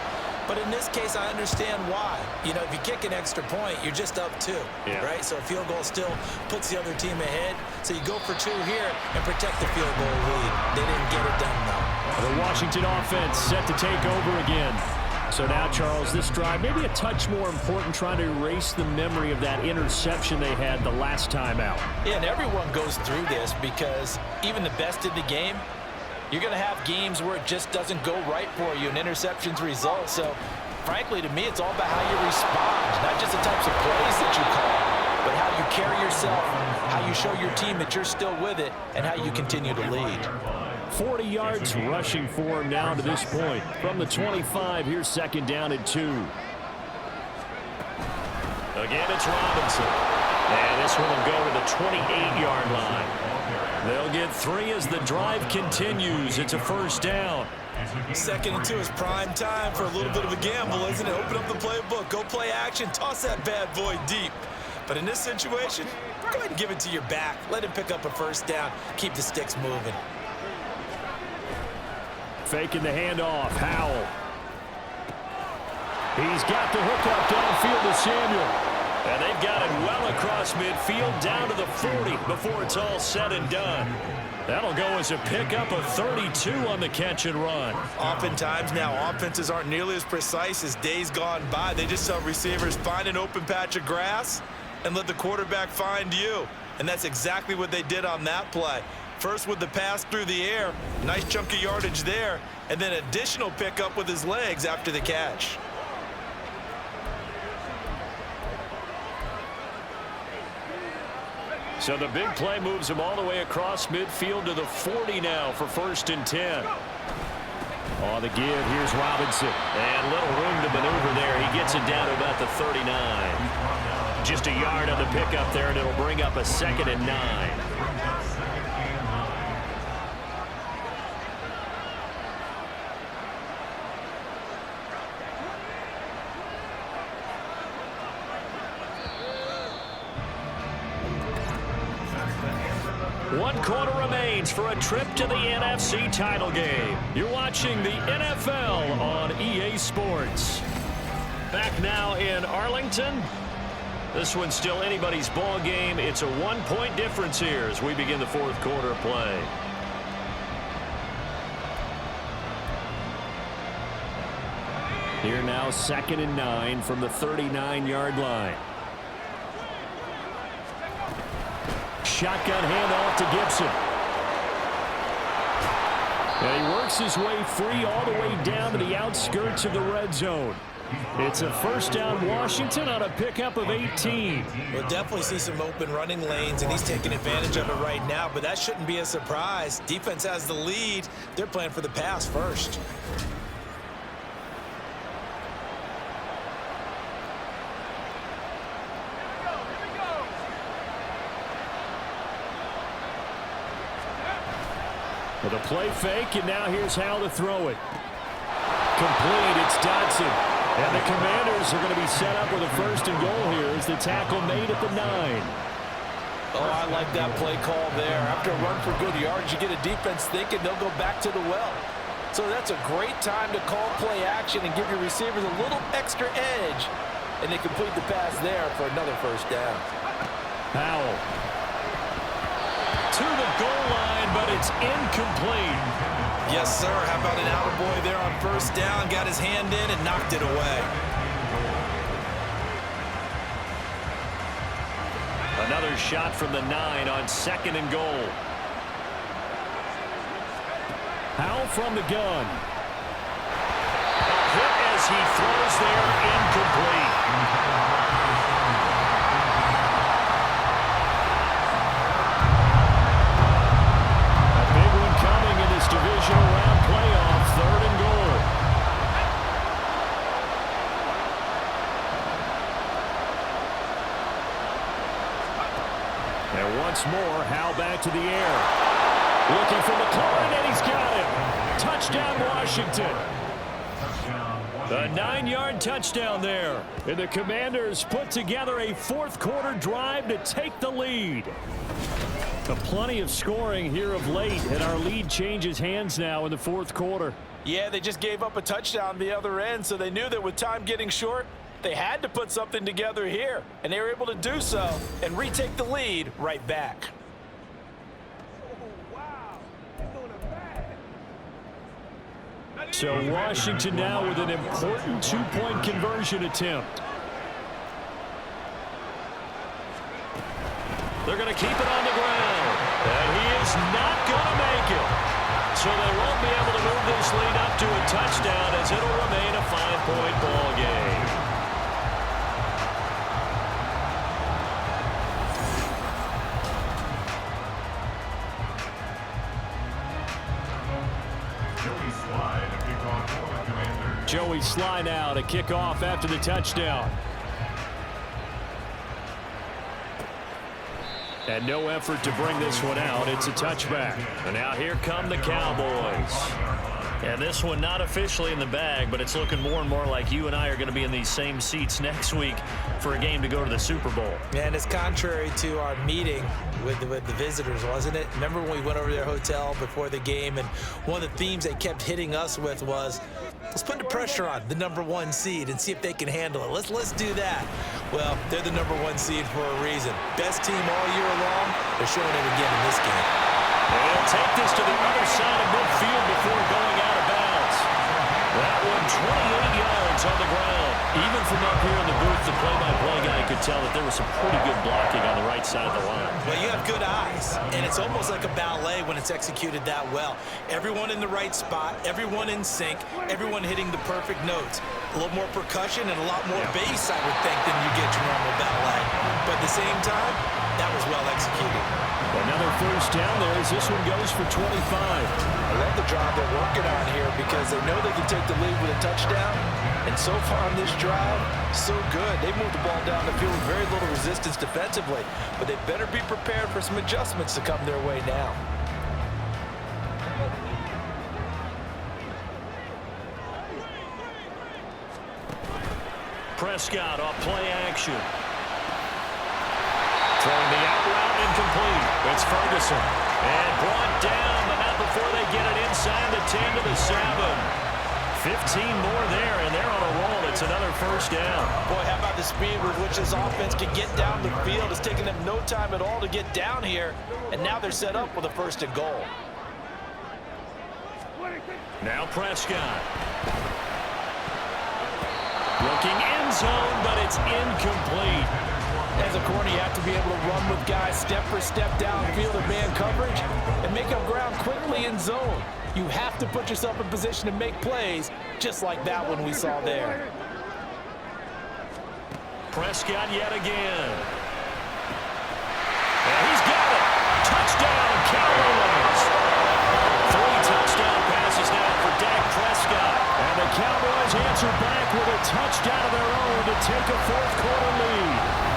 But in this case, I understand why. You know, if you kick an extra point, you're just up 2, right? So a field goal still puts the other team ahead. So you go for 2 here and protect the field goal lead. They didn't get it done, though. The Washington offense set to take over again. So now, Charles, this drive maybe a touch more important, trying to erase the memory of that interception they had the last time out. Yeah, and everyone goes through this, because even the best in the game, you're going to have games where it just doesn't go right for you, and interceptions result. So, frankly, to me, it's all about how you respond, not just the types of plays that you call, but how you carry yourself, how you show your team that you're still with it, and how you continue to lead. 40 yards rushing for him now to this point. From the 25, here's 2nd down and 2. Again, it's Robinson. And this one will go to the 28-yard line. They'll get 3 as the drive continues. It's a 1st down. 2nd and 2 is prime time for a little bit of a gamble, isn't it? Open up the playbook, go play action, toss that bad boy deep. But in this situation, go ahead and give it to your back. Let him pick up a 1st down. Keep the sticks moving. faking the handoff. Howell. He's got the hook up downfield to Samuel. And they've got it well across midfield down to the 40 before it's all said and done. That'll go as a pickup of 32 on the catch and run. Oftentimes now, offenses aren't nearly as precise as days gone by. They just tell receivers, find an open patch of grass and let the quarterback find you. And that's exactly what they did on that play. First with the pass through the air, nice chunk of yardage there, and then additional pickup with his legs after the catch. So the big play moves him all the way across midfield to the 40 now for 1st and 10. On the give, here's Robinson. And little room to maneuver there. He gets it down to about the 39. Just a yard on the pickup there, and it'll bring up a 2nd and 9. One quarter remains for a trip to the NFC title game. You're watching the NFL on EA Sports. Back now in Arlington. This one's still anybody's ball game. It's a 1-point difference here as we begin the 4th quarter play. Here now 2nd and 9 from the 39-yard line. Shotgun handoff to Gibson. And he works his way free all the way down to the outskirts of the red zone. It's a 1st down Washington on a pickup of 18. We'll definitely see some open running lanes, and he's taking advantage of it right now, but that shouldn't be a surprise. Defense has the lead. They're playing for the pass first. With a play fake, and now here's how to throw it. Complete, it's Dodson. And the Commanders are going to be set up with a 1st and goal here as the tackle made at the 9. Oh, I like that play call there. After a run for good yards, you get a defense thinking they'll go back to the well. So that's a great time to call play action and give your receivers a little extra edge. And they complete the pass there for another 1st down. Howell. To the goal line, but it's incomplete. Yes, sir. How about an attaboy there on 1st down? Got his hand in and knocked it away. Another shot from the 9 on 2nd and goal. Howell from the gun. A hit as he throws there, incomplete. Divisional round playoff, 3rd and goal. And once more, Howell back to the air. Looking for McLaurin, and he's got him. Touchdown, Washington. A 9-yard touchdown there. And the Commanders put together a 4th quarter drive to take the lead. Plenty of scoring here of late, and our lead changes hands now in the 4th quarter. Yeah, they just gave up a touchdown the other end, so they knew that with time getting short, they had to put something together here, and they were able to do so and retake the lead right back. So Washington now with an important 2-point conversion attempt. They're going to keep it on the ground. And he is not going to make it. So they won't be able to move this lead up to a touchdown as it'll remain a 5-point ball game. Joey Sly now to kick off after the touchdown. And no effort to bring this one out. It's a touchback. And now here come the Cowboys. And this one not officially in the bag, but it's looking more and more like you and I are going to be in these same seats next week for a game to go to the Super Bowl. And it's contrary to our meeting with the visitors, wasn't it? Remember when we went over to their hotel before the game, and one of the themes they kept hitting us with was, let's put the pressure on the #1 seed and see if they can handle it. Let's do that. Well, they're the #1 seed for a reason. Best team all year long. They're showing it again in this game. They'll take this to the other side of midfield before going out of bounds. That one 28 yards on the ground. Even from up here in the booth, the play-by-play guy could tell that there was some pretty good blocking on the right side of the line. Well, you have good eyes, and it's almost like a ballet when it's executed that well. Everyone in the right spot, everyone in sync, everyone hitting the perfect notes. A little more percussion and a lot more bass, I would think, than you get your normal ballet. But at the same time, that was well executed. Another first down there as this one goes for 25. I love the drive they're working on here because they know they can take the lead with a touchdown. And so far on this drive, so good. They moved the ball down the field with very little resistance defensively. But they better be prepared for some adjustments to come their way now. Prescott off play action. Throwing the out route incomplete. It's Ferguson. And brought down, but not before they get it inside the 10 to the 7. 15 more there, and they're on a roll. It's another first down. Boy, how about the speed with which this offense can get down the field? It's taking them no time at all to get down here, and now they're set up with a 1st and goal. Now Prescott. Looking end zone, but it's incomplete. As a corner, you have to be able to run with guys step for step downfield in man coverage and make up ground quickly in zone. You have to put yourself in position to make plays, just like that one we saw there. Prescott yet again. And he's got it. Touchdown, Cowboys. 3 touchdown passes now for Dak Prescott. And the Cowboys answer back with a touchdown of their own to take a 4th quarter lead.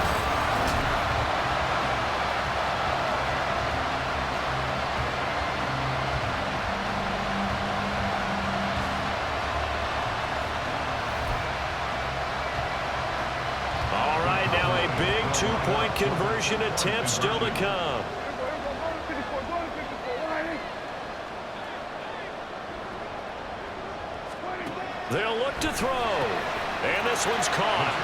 Big 2-point conversion attempt still to come. They'll look to throw. And this one's caught.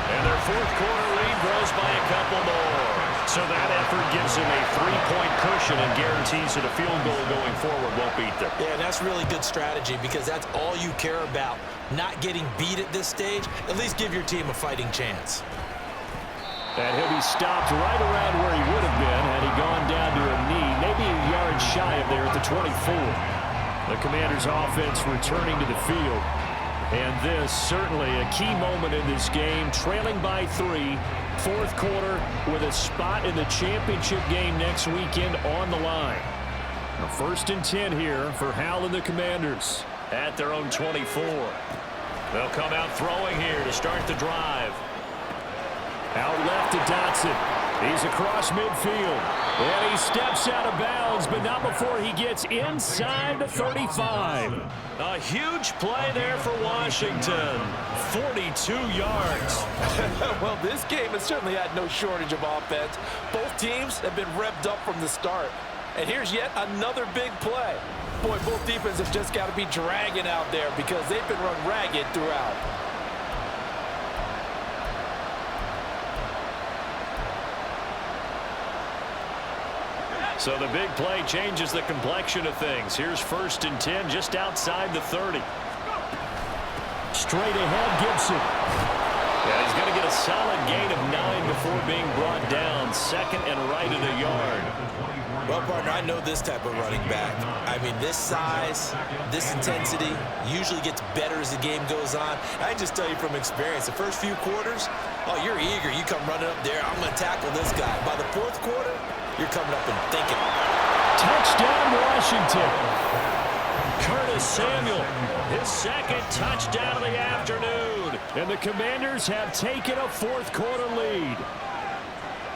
And their 4th quarter lead grows by a couple more. So that effort gives them a 3-point cushion and guarantees that a field goal going forward won't beat them. Yeah, that's really good strategy because that's all you care about. Not getting beat at this stage. At least give your team a fighting chance. And he'll be stopped right around where he would have been had he gone down to a knee, maybe a yard shy of there at the 24. The Commanders' offense returning to the field. And this certainly a key moment in this game, trailing by 3, 4th quarter with a spot in the championship game next weekend on the line. A 1st and 10 here for Hal and the Commanders. At their own 24. They'll come out throwing here to start the drive. Out left to Dotson. He's across midfield. And he steps out of bounds, but not before he gets inside the 35. A huge play there for Washington. 42 yards. Well, this game has certainly had no shortage of offense. Both teams have been revved up from the start. And here's yet another big play. Boy, both defenses have just got to be dragging out there because they've been run ragged throughout. So the big play changes the complexion of things. Here's 1st and 10 just outside the 30. Straight ahead, Gibson. Yeah, he's going to get a solid gain of 9 before being brought down. 2nd and right at a yard. Well, partner, I know this type of running back. I mean, this size, this intensity usually gets better as the game goes on. I can just tell you from experience, the first few quarters, oh, you're eager. You come running up there. I'm going to tackle this guy. By the 4th quarter, you're coming up and thinking. Touchdown, Washington. Curtis Samuel, his 2nd touchdown of the afternoon. And the Commanders have taken a 4th quarter lead.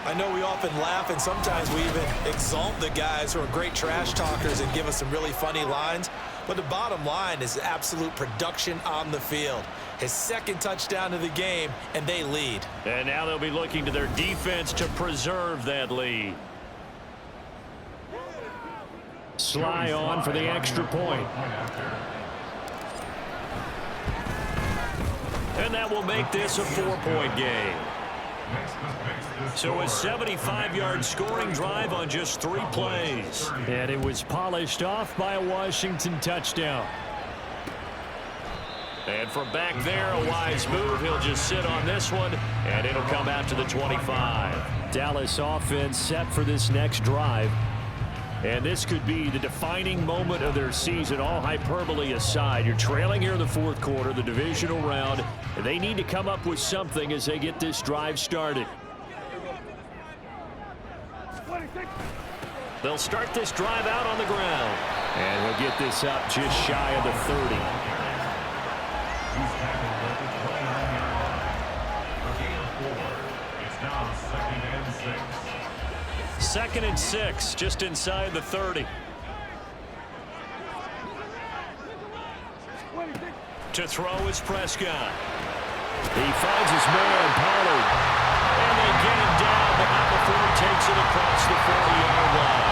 I know we often laugh, and sometimes we even exalt the guys who are great trash talkers and give us some really funny lines. But the bottom line is absolute production on the field. His second touchdown of the game, and they lead. And now they'll be looking to their defense to preserve that lead. Sly on for the extra point. And that will make this a 4-point game. So a 75-yard scoring drive on just 3 plays. And it was polished off by a Washington touchdown. And from back there, a wise move. He'll just sit on this one, and it'll come out to the 25. Dallas offense set for this next drive. And this could be the defining moment of their season, all hyperbole aside. You're trailing here in the fourth quarter, the divisional round, and they need to come up with something as they get this drive started. They'll start this drive out on the ground. And he'll get this up just shy of the 30. It's now 2nd and 6. 2nd and 6, just inside the 30. To throw is Prescott. He finds his man, Pollard. And they get him down, but not before he takes it across the 40-yard line.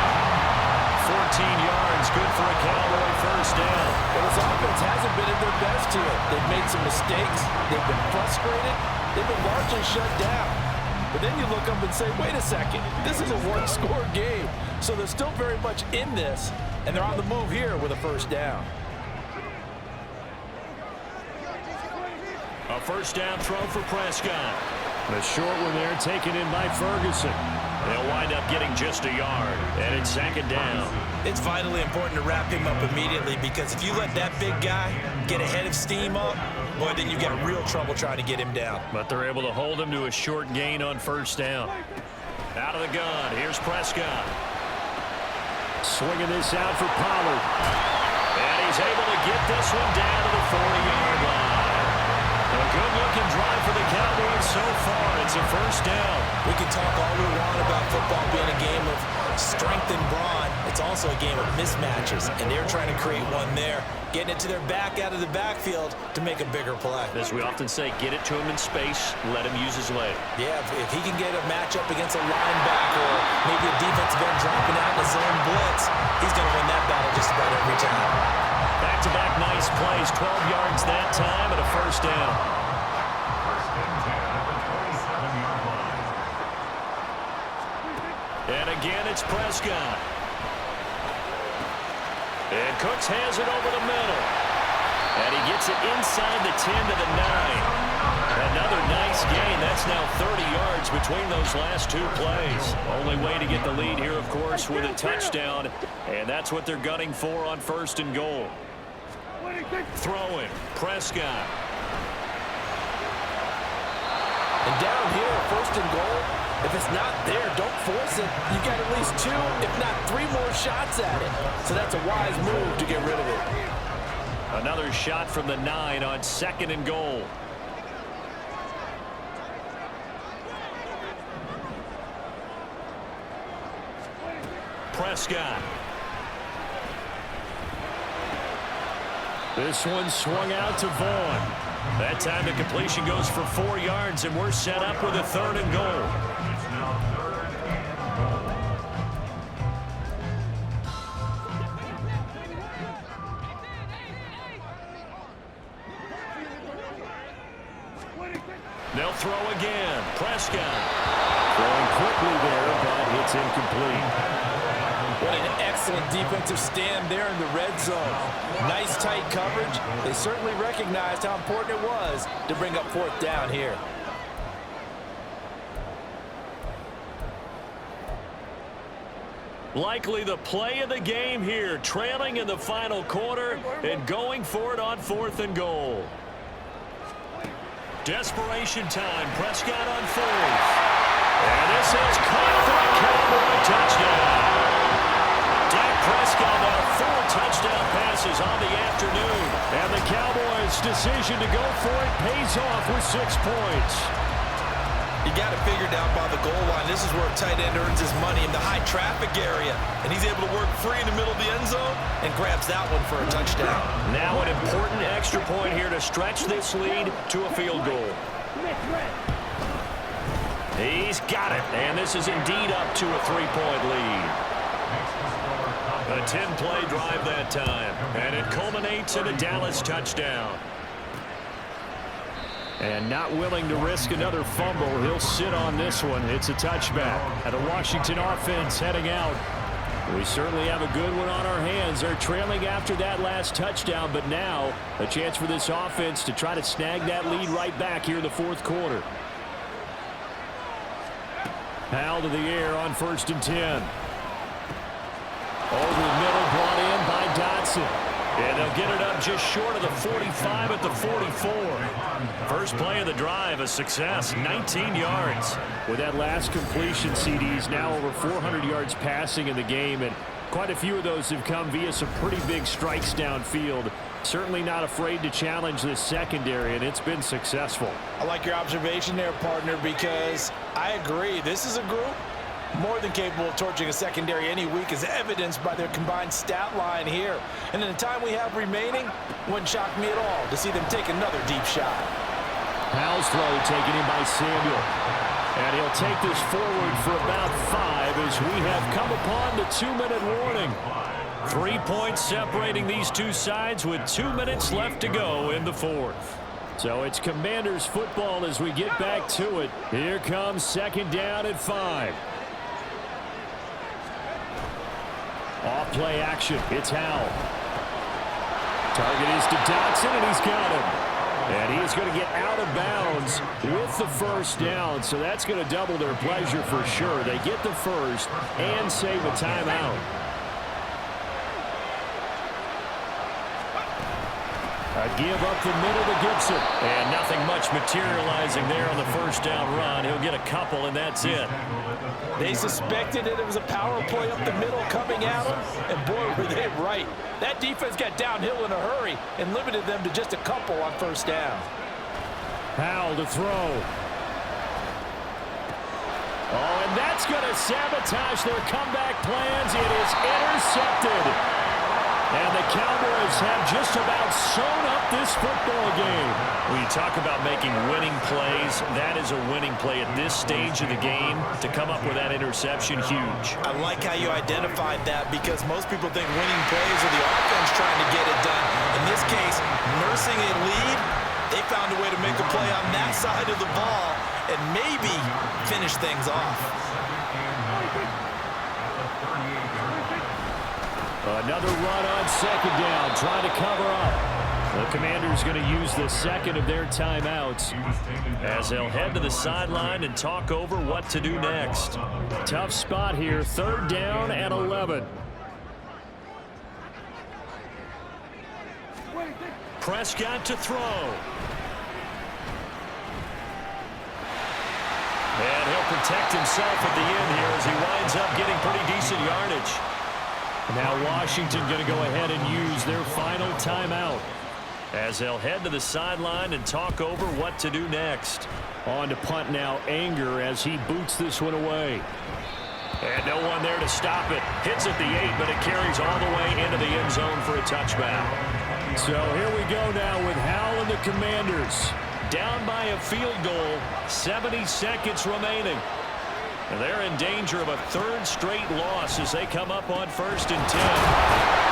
14 yards, good for a Cowboy first down. But his offense hasn't been at their best here. They've made some mistakes. They've been frustrated. They've been largely shut down. But then you look up and say, wait a second, this is a one-score game. So they're still very much in this, and they're on the move here with a first down. A first down throw for Prescott. The short one there taken in by Ferguson. They'll wind up getting just a yard, and it's 2nd down. It's vitally important to wrap him up immediately, because if you let that big guy get ahead of steam up, boy, then you get real trouble trying to get him down. But they're able to hold him to a short gain on first down. Out of the gun, here's Prescott. Swinging this out for Pollard. And he's able to get this one down to the 40-yard line. A good-looking drive for the Cowboys so far. It's a first down. We can talk all we want about football being a game of strength and brawn. It's also a game of mismatches, and they're trying to create one there, getting it to their back out of the backfield to make a bigger play. As we often say, get it to him in space, let him use his leg. Yeah, if he can get a matchup against a linebacker or maybe a defensive end dropping out in a zone blitz, he's going to win that battle just about every time. Back-to-back nice plays, 12 yards that time and a first down. 1st and 10 at the 27-yard line. And again, it's Prescott. And Cooks has it over the middle. And he gets it inside the 10 to the 9. Another nice gain. That's now 30 yards between those last 2 plays. Only way to get the lead here, of course, with a touchdown. And that's what they're gunning for on 1st and goal. Throwing, Prescott. And down here, 1st and goal, if it's not there, don't force it. You got at least 2, if not 3 more shots at it. So that's a wise move to get rid of it. Another shot from the 9 on 2nd and goal. Prescott. This one swung out to Vaughn. That time the completion goes for 4 yards, and we're set up with a 3rd and goal. It's now 3rd and goal. They'll throw again. Prescott. Throwing quickly there, but it's incomplete. What an excellent defensive stand there in the red zone. Nice tight coverage. They certainly recognized how important it was to bring up 4th down here. Likely the play of the game here, trailing in the final quarter and going for it on 4th and goal. Desperation time. Prescott on 4th. And this is caught for a Cowboy touchdown. Dak Prescott now 4 touchdown passes on the afternoon. And the Cowboys' decision to go for it pays off with 6 points. You got it figured out by the goal line. This is where a tight end earns his money in the high traffic area. And he's able to work free in the middle of the end zone and grabs that one for a touchdown. Now an important extra point here to stretch this lead to a field goal. He's got it, and this is indeed up to a 3-point lead. A 10-play drive that time, and it culminates in a Dallas touchdown. And not willing to risk another fumble, he'll sit on this one. It's a touchback. And a Washington offense heading out. We certainly have a good one on our hands. They're trailing after that last touchdown, but now a chance for this offense to try to snag that lead right back here in the fourth quarter. Powell to the air on 1st and 10. Over the middle, brought in by Dotson. And they'll get it up just short of the 45 at the 44. First play of the drive, a success, 19 yards. With that last completion, CD's now over 400 yards passing in the game, and quite a few of those have come via some pretty big strikes downfield. Certainly not afraid to challenge this secondary, and it's been successful. I like your observation there, partner, because I agree. This is a group more than capable of torching a secondary any week, as evidenced by their combined stat line here. And in the time we have remaining, wouldn't shock me at all to see them take another deep shot. Powell's throw taken in by Samuel. And he'll take this forward for about 5 as we have come upon the 2-minute warning. 3 points separating these two sides with 2 minutes left to go in the fourth. So it's Commanders football as we get back to it. Here comes 2nd down at 5. Off play action. It's Howell. Target is to Dotson, and he's got him. And he's going to get out of bounds with the first down. So that's going to double their pleasure for sure. They get the first and save a timeout. A give up the middle to Gibson. And nothing much materializing there on the first down run. He'll get a couple, and that's it. They suspected that it was a power play up the middle coming at them, and boy, were they right. That defense got downhill in a hurry and limited them to just a couple on first down. Powell to throw. Oh, and that's going to sabotage their comeback plans. It is intercepted. And the Cowboys have just about sewn up this football game. When you talk about making winning plays, that is a winning play at this stage of the game. To come up with that interception, huge. I like how you identified that, because most people think winning plays are the offense trying to get it done. In this case, nursing a lead, they found a way to make a play on that side of the ball and maybe finish things off. Another run on 2nd down, trying to cover up. The Commanders going to use the second of their timeouts as they'll head to the sideline and talk over what to do next. Tough spot here, 3rd down and 11. Prescott to throw. And he'll protect himself at the end here as he winds up getting pretty decent yardage. Now Washington going to go ahead and use their final timeout as they'll head to the sideline and talk over what to do next. On to punt now, Anger, as he boots this one away. And no one there to stop it. Hits at the 8, but it carries all the way into the end zone for a touchback. So here we go now with Howell and the Commanders. Down by a field goal, 70 seconds remaining. And they're in danger of a 3rd straight loss as they come up on 1st and 10.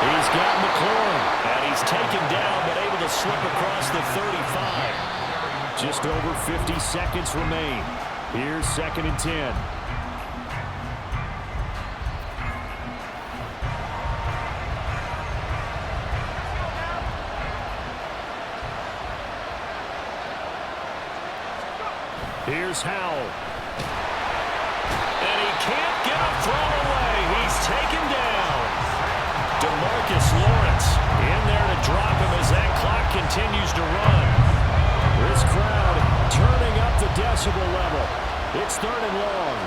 He's got McLaurin. And he's taken down, but able to slip across the 35. Just over 50 seconds remain. Here's 2nd and 10. Here's Howell. And he can't get a throw away. He's taken down. DeMarcus Lawrence in there to drop him as that clock continues to run. This crowd turning up the decibel level. It's 3rd and long.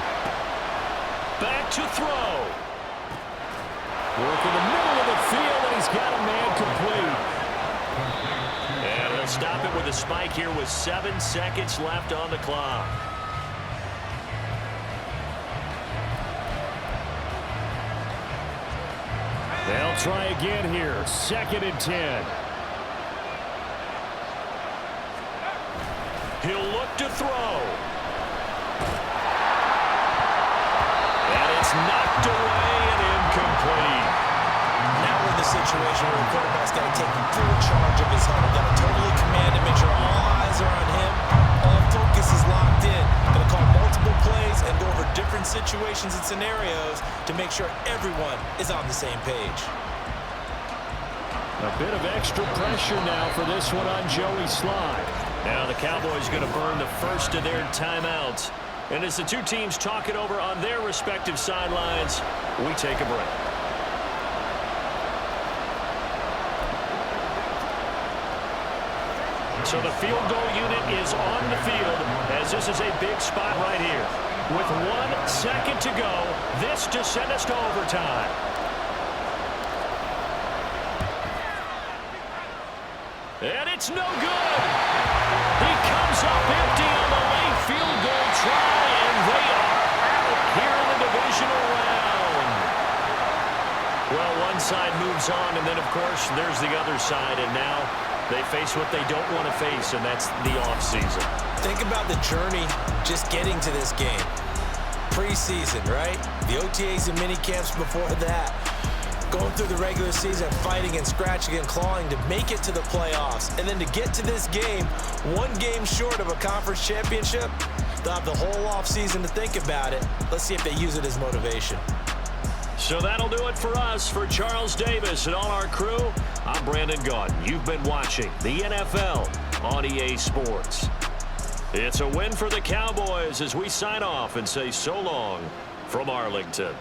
Back to throw. Work in the middle of the field, and he's got a man complete. And he'll stop it with a spike here with 7 seconds left on the clock. try again here. 2nd and 10. He'll look to throw. And it's knocked away and incomplete. Now we're in the situation where the quarterback's got to take full charge of his huddle. Got to totally command and make sure all eyes are on him. All focus is locked in. Going to call multiple plays and go over different situations and scenarios to make sure everyone is on the same page. A bit of extra pressure now for this one on Joey Slye. Now the Cowboys going to burn the first of their timeouts. And as the two teams talk it over on their respective sidelines, we take a break. So the field goal unit is on the field as this is a big spot right here. With 1 second to go, this to send us to overtime. And it's no good. He comes up empty on the late field goal try, and they are out here in the divisional round. Well, one side moves on, and then, of course, there's the other side, and now they face what they don't want to face, and that's the offseason. Think about the journey just getting to this game. Preseason, right? The OTAs and mini camps before that. Going through the regular season, fighting and scratching and clawing to make it to the playoffs. And then to get to this game, 1 game short of a conference championship, they'll have the whole offseason to think about it. Let's see if they use it as motivation. So that'll do it for us. For Charles Davis and all our crew, I'm Brandon Gaudin. You've been watching the NFL on EA Sports. It's a win for the Cowboys as we sign off and say so long from Arlington.